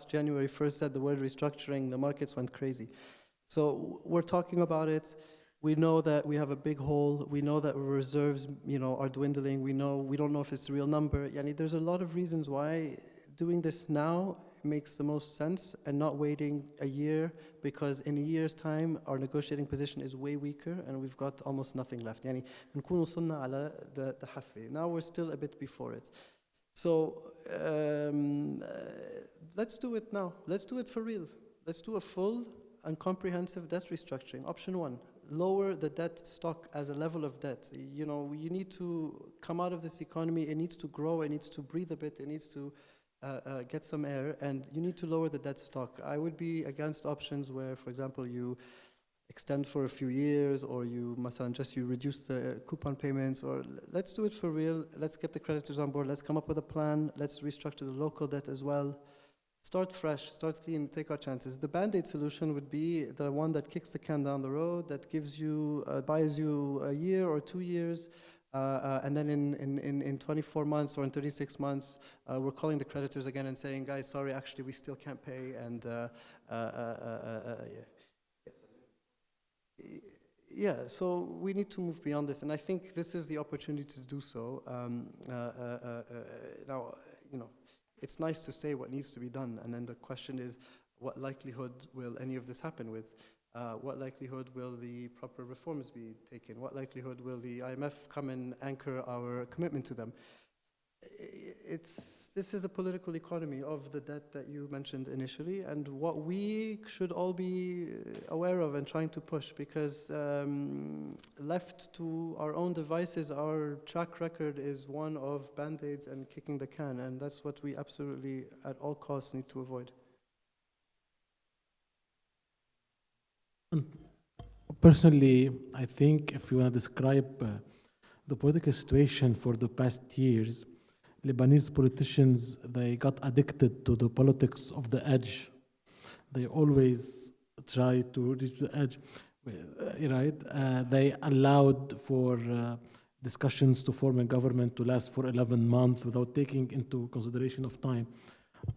January first said the word restructuring, the markets went crazy. So we're talking about it. We know that we have a big hole. We know that reserves, are dwindling. We don't know if it's a real number. There's a lot of reasons why doing this now makes the most sense and not waiting a year, because in a year's time our negotiating position is way weaker and we've got almost nothing left. نكون وصلنا على the halfway. Now we're still a bit before it. So let's do it now. Let's do it for real. Let's do a full and comprehensive debt restructuring. Option one, lower the debt stock as a level of debt. You need to come out of this economy. It needs to grow. It needs to breathe a bit. It needs to get some air, and you need to lower the debt stock. I would be against options where, for example, you extend for a few years, or you reduce the coupon payments, or let's do it for real. Let's get the creditors on board. Let's come up with a plan. Let's restructure the local debt as well. Start fresh, start clean, take our chances. The band-aid solution would be the one that kicks the can down the road, that gives you, buys you a year or 2 years, and then in 24 months or in 36 months, we're calling the creditors again and saying, guys, sorry, actually we still can't pay, and so we need to move beyond this, and I think this is the opportunity to do so. Now, it's nice to say what needs to be done, and then the question is, what likelihood will any of this happen with? What likelihood will the proper reforms be taken? What likelihood will the IMF come and anchor our commitment to them? This is a political economy of the debt that you mentioned initially, and what we should all be aware of and trying to push, because left to our own devices, our track record is one of band-aids and kicking the can, and that's what we absolutely, at all costs, need to avoid. Personally, I think if you want to describe the political situation for the past years, Lebanese politicians, they got addicted to the politics of the edge. They always try to reach the edge, right? They allowed for discussions to form a government to last for 11 months without taking into consideration of time.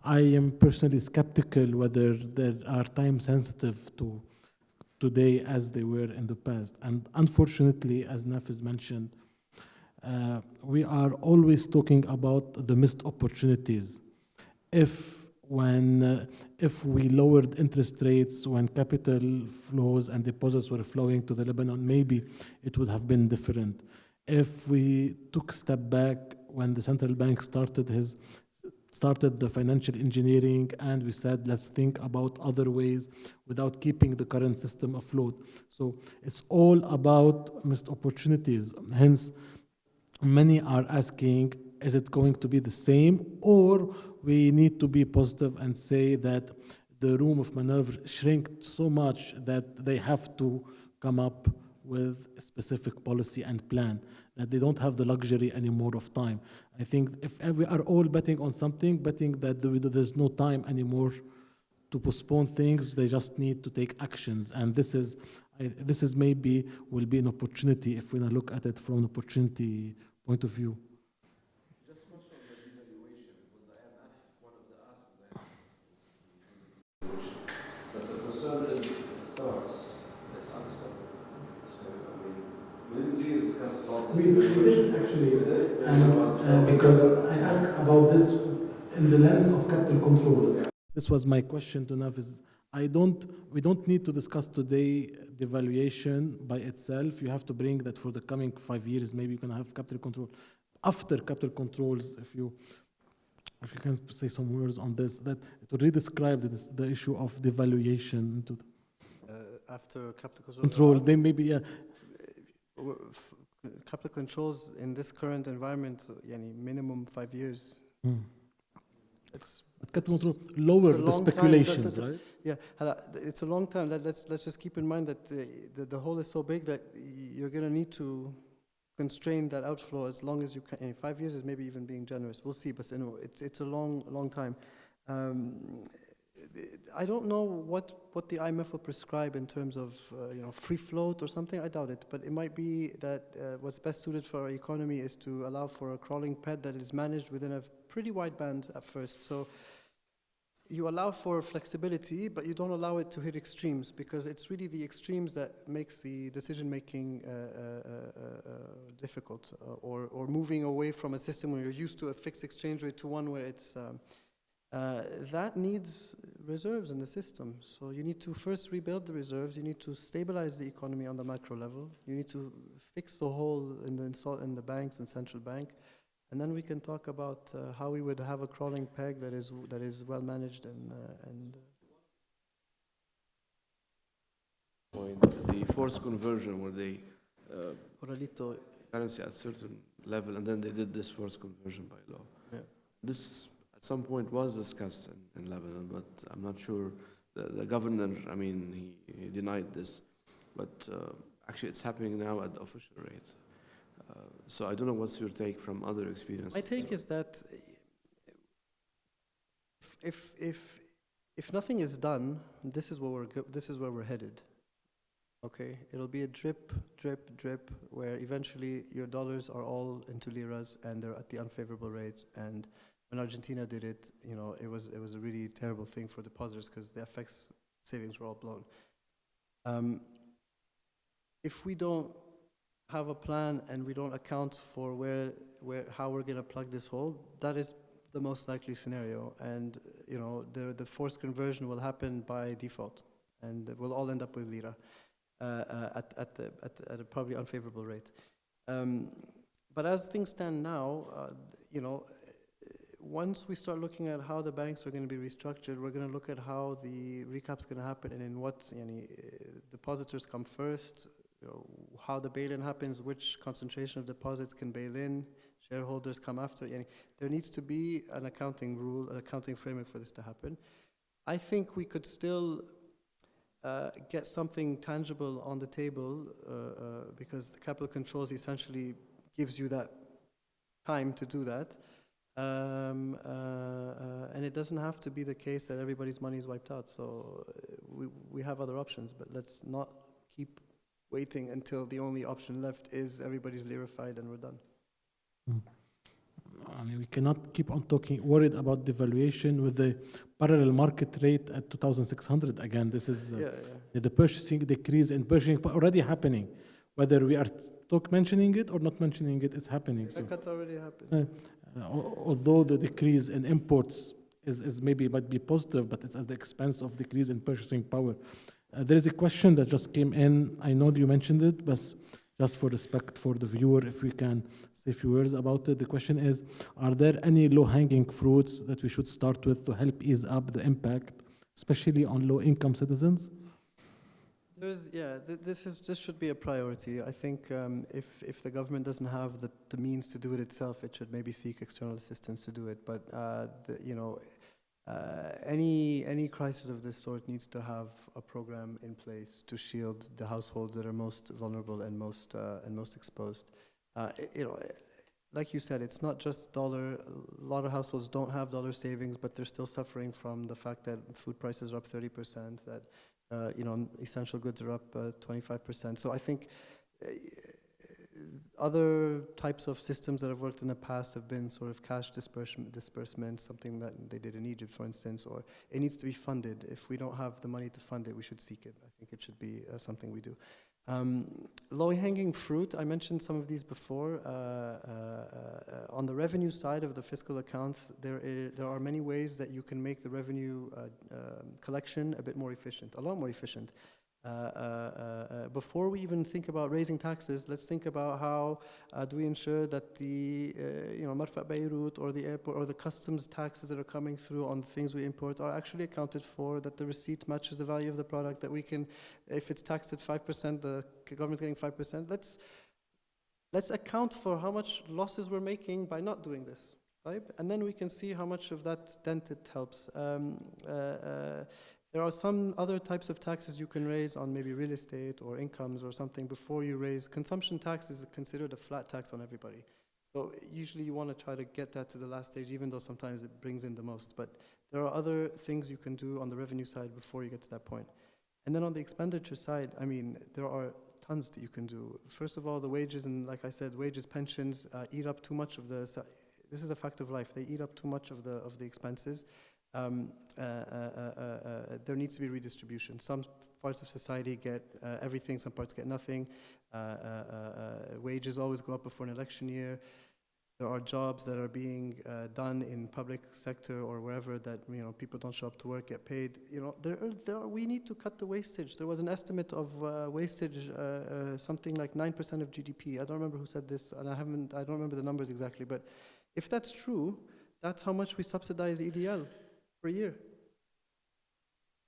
I am personally skeptical whether they are time sensitive to today as they were in the past. And unfortunately, as Nafiz mentioned, we are always talking about the missed opportunities. If we lowered interest rates when capital flows and deposits were flowing to the Lebanon, maybe it would have been different. If we took a step back when the central bank started the financial engineering and we said, let's think about other ways without keeping the current system afloat. So it's all about missed opportunities. Hence, many are asking, is it going to be the same, or we need to be positive and say that the room of maneuver shrinked so much that they have to come up with a specific policy and plan, that they don't have the luxury anymore of time. I think if we are all betting on something, betting that there's no time anymore to postpone things, they just need to take actions. And this is maybe will be an opportunity if we look at it from an opportunity point of view. Just mention the devaluation, was the IMF one of the asks of the IMF? But the concern is it starts, it's unstoppable. So, I mean, we didn't really discuss about the did actually, because I asked about this in the lens of capital controls. This was my question to Nafiz. We don't need to discuss today devaluation by itself. You have to bring that for the coming 5 years. Maybe you can have capital control. After capital controls, if you can say some words on this, that it already described the issue of devaluation. After capital Control, then maybe, yeah. Capital controls in this current environment, minimum 5 years. It's But capital control lower the speculations, right? Yeah, it's a long time. Let's just keep in mind that the hole is so big that you're going to need to constrain that outflow as long as you can. 5 years is maybe even being generous. We'll see, but it's a long time. I don't know what the IMF will prescribe in terms of free float or something. I doubt it, but it might be that what's best suited for our economy is to allow for a crawling peg that is managed within a pretty wide band at first. So you allow for flexibility, but you don't allow it to hit extremes, because it's really the extremes that makes the decision making difficult, or moving away from a system where you're used to a fixed exchange rate to one where it's that needs reserves in the system. So you need to first rebuild the reserves. You need to stabilize the economy on the macro level. You need to fix the hole in the banks and central bank, and then we can talk about how we would have a crawling peg that is well managed and. The forced conversion, where they Oralito. currency at a certain level, and then they did this forced conversion by law. Yeah. This at some point was discussed in Lebanon, but I'm not sure. The governor, I mean, he denied this, but actually it's happening now at the official rate. So I don't know what's your take from other experiences. My take is that if nothing is done, this is where we're headed. Okay, it'll be a drip, where eventually your dollars are all into liras and they're at the unfavorable rates. And when Argentina did it, it was a really terrible thing for depositors because the FX savings were all blown. If we don't have a plan and we don't account for how we're going to plug this hole, that is the most likely scenario. And the forced conversion will happen by default, and we'll all end up with lira at a probably unfavorable rate. But as things stand now, once we start looking at how the banks are going to be restructured, we're going to look at how the recap's going to happen and in what depositors come first, how the bail-in happens, which concentration of deposits can bail in, shareholders come after. There needs to be an accounting rule, an accounting framework for this to happen. I think we could still get something tangible on the table because the capital controls essentially gives you that time to do that. And it doesn't have to be the case that everybody's money is wiped out. So we have other options, but let's not keep waiting until the only option left is everybody's lirified and we're done. I mean, we cannot keep on worried about devaluation with the parallel market rate at 2,600 again. This is the purchasing decrease in purchasing already happening. Whether we are mentioning it or not mentioning it, it's happening. So, That's already happened. although the decrease in imports is might be positive, but it's at the expense of decrease in purchasing power. There is a question that just came in. I know you mentioned it, but just for respect for the viewer, if we can say a few words about it. The question is, are there any low-hanging fruits that we should start with to help ease up the impact, especially on low-income citizens? This should be a priority. I think if the government doesn't have the means to do it itself, it should maybe seek external assistance to do it. But any crisis of this sort needs to have a program in place to shield the households that are most vulnerable and most exposed. Like you said, it's not just dollar. A lot of households don't have dollar savings, but they're still suffering from the fact that food prices are up 30%, that essential goods are up 25%. So I think other types of systems that have worked in the past have been sort of cash disbursement, something that they did in Egypt, for instance, or it needs to be funded. If we don't have the money to fund it, we should seek it. I think it should be something we do. Low-hanging fruit, I mentioned some of these before. On the revenue side of the fiscal accounts, there are many ways that you can make the revenue collection a bit more efficient, a lot more efficient. Before we even think about raising taxes, let's think about how do we ensure that the Marfa Beirut or the airport or the customs taxes that are coming through on the things we import are actually accounted for, that the receipt matches the value of the product, that we can, if it's taxed at 5%, the government's getting 5%, let's account for how much losses we're making by not doing this, right? And then we can see how much of that dent it helps. There are some other types of taxes you can raise on maybe real estate or incomes or something before you raise. Consumption tax is considered a flat tax on everybody. So usually you want to try to get that to the last stage, even though sometimes it brings in the most. But there are other things you can do on the revenue side before you get to that point. And then on the expenditure side, I mean, there are tons that you can do. First of all, the wages, and like I said, wages, pensions eat up too much of the, this is a fact of life, they eat up too much of the expenses. There needs to be redistribution. Some parts of society get everything, some parts get nothing. Wages always go up before an election year. There are jobs that are being done in public sector or wherever that people don't show up to work, get paid. We need to cut the wastage. There was an estimate of wastage, something like 9% of GDP. I don't remember who said this, and I don't remember the numbers exactly. But if that's true, that's how much we subsidize EDL per year.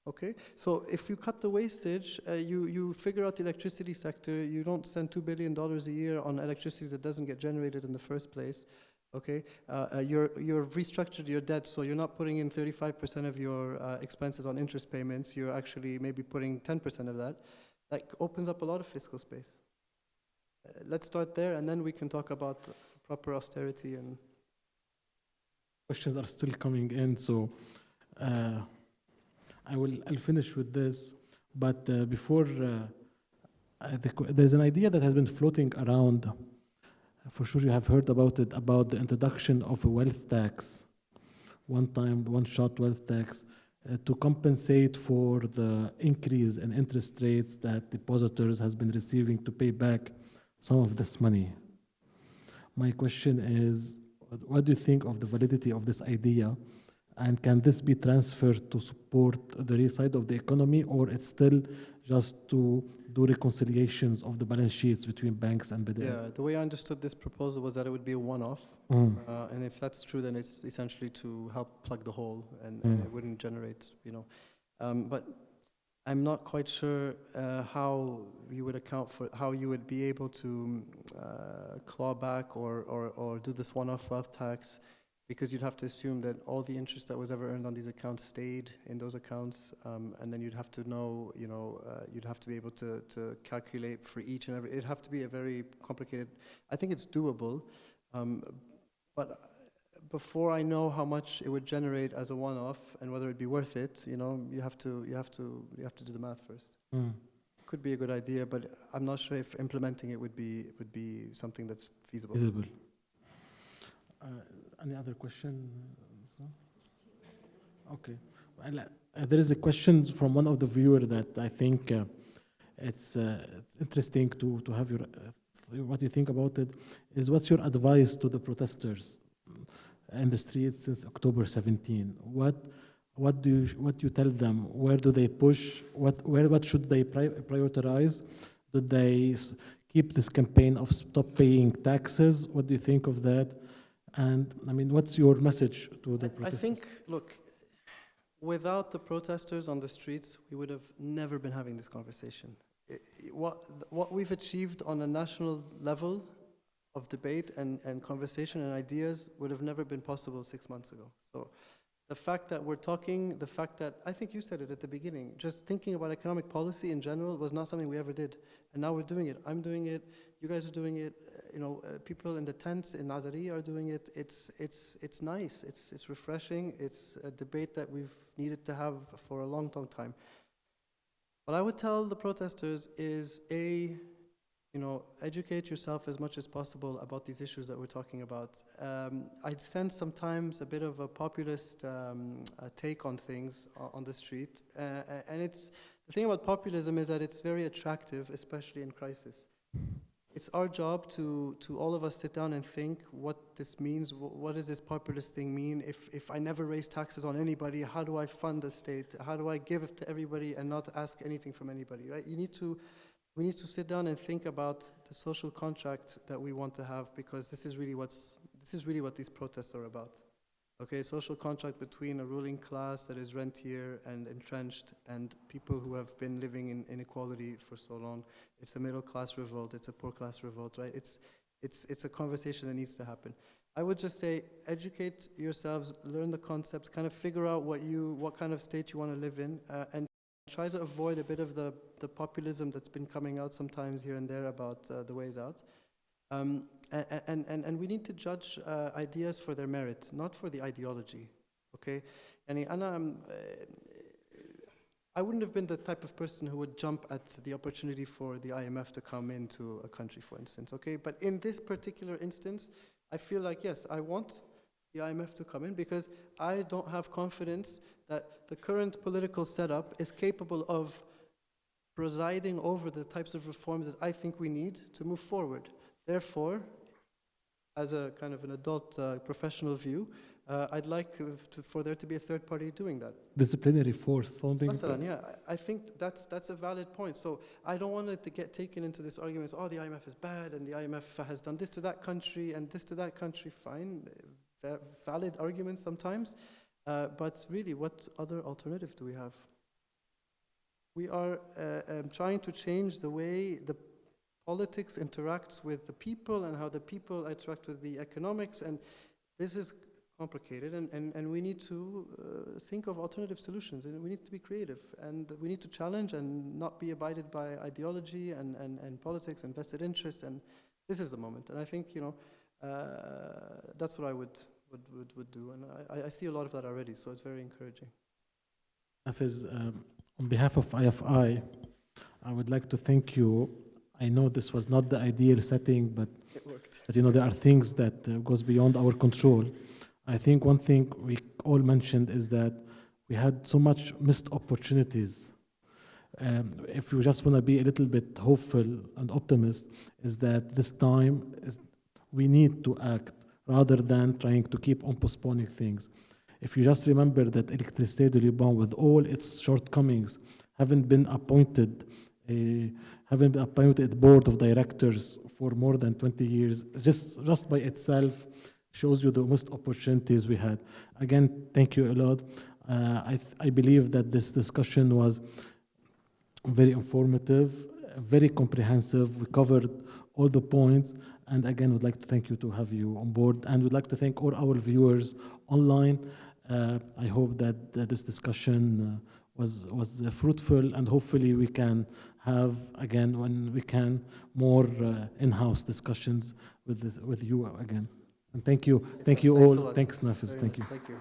Okay, so if you cut the wastage, you figure out the electricity sector, you don't spend $2 billion a year on electricity that doesn't get generated in the first place. Okay, you've restructured your debt, so you're not putting in 35% of your expenses on interest payments, you're actually maybe putting 10% of that. That opens up a lot of fiscal space. Let's start there, and then we can talk about proper austerity. And questions are still coming in, so I'll finish with this. But before, there's an idea that has been floating around. For sure, you have heard about it, about the introduction of a wealth tax, one-shot wealth tax, to compensate for the increase in interest rates that depositors has been receiving to pay back some of this money. My question is, what do you think of the validity of this idea? And can this be transferred to support the real side of the economy, or it's still just to do reconciliations of the balance sheets between banks and BDI? Yeah, the way I understood this proposal was that it would be a one-off. And if that's true, then it's essentially to help plug the hole, and it wouldn't generate, but I'm not quite sure how you would account for, how you would be able to claw back or do this one-off wealth tax, because you'd have to assume that all the interest that was ever earned on these accounts stayed in those accounts, and then you'd have to know, you'd have to be able to calculate for each and every, it'd have to be a very complicated, I think it's doable, but before I know how much it would generate as a one-off and whether it'd be worth it, you have to do the math first. Mm. Could be a good idea, but I'm not sure if implementing it would be something that's feasible. Visible. Any other question? Okay. Well, there is a question from one of the viewers that I think it's interesting to have your what you think about it. Is what's your advice to the protesters in the streets since October 17? What do you tell them? Where do they push? What should they prioritize? Do they keep this campaign of stop paying taxes? What do you think of that? And I mean, what's your message to the protesters? I think, look, without the protesters on the streets, we would have never been having this conversation. What we've achieved on a national level of debate and conversation and ideas would have never been possible 6 months ago. So the fact that we're talking, the fact that, I think you said it at the beginning, just thinking about economic policy in general was not something we ever did. And now we're doing it. I'm doing it. You guys are doing it. People in the tents in Nazari are doing it. It's nice. It's refreshing. It's a debate that we've needed to have for a long, long time. What I would tell the protesters is, educate yourself as much as possible about these issues that we're talking about. I sense sometimes a bit of a populist take on things on the street. And the thing about populism is that it's very attractive, especially in crisis. It's our job to all of us sit down and think what this means. What does this populist thing mean? If I never raise taxes on anybody, how do I fund the state? How do I give to everybody and not ask anything from anybody, right? We need to sit down and think about the social contract that we want to have, because this is really what these protests are about. Okay, social contract between a ruling class that is rentier and entrenched and people who have been living in inequality for so long. It's a middle class revolt, it's a poor class revolt, right? It's a conversation that needs to happen. I would just say, educate yourselves, learn the concepts, kind of figure out what kind of state you want to live in, and try to avoid a bit of the populism that's been coming out sometimes here and there about the ways out. And we need to judge ideas for their merit, not for the ideology, okay? I wouldn't have been the type of person who would jump at the opportunity for the IMF to come into a country, for instance, okay? But in this particular instance, I feel like, yes, I want the IMF to come in because I don't have confidence that the current political setup is capable of presiding over the types of reforms that I think we need to move forward. Therefore, as a kind of an adult professional view, I'd like for there to be a third party doing that. Disciplinary force, something. Yeah, I think that's a valid point. So I don't want it to get taken into this argument, the IMF is bad and the IMF has done this to that country and this to that country. Fine, valid arguments sometimes, but really, what other alternative do we have? We are trying to change the way the politics interacts with the people and how the people interact with the economics, and this is complicated, and we need to think of alternative solutions, and we need to be creative, and we need to challenge and not be abided by ideology and politics and vested interests, and this is the moment. And I think, that's what I would do, and I see a lot of that already, so it's very encouraging. Hafiz, on behalf of IFI, I would like to thank you. I know this was not the ideal setting, but it worked. But there are things that goes beyond our control. I think one thing we all mentioned is that we had so much missed opportunities. If you just want to be a little bit hopeful and optimist, is that this time we need to act rather than trying to keep on postponing things. If you just remember that Electricité de Liban, with all its shortcomings, haven't been appointed board of directors for more than 20 years, just by itself shows you the missed opportunities we had. Again, thank you a lot. I believe that this discussion was very informative, very comprehensive. We covered all the points. And again, we'd like to thank you to have you on board. And we'd like to thank all our viewers online. I hope that this discussion was fruitful, and hopefully we can have, again, when we can, more in-house discussions with you again. And thank you Excellent. Thanks a all. lot. Thanks, Nafis. Very Thank nice. you. Thank you.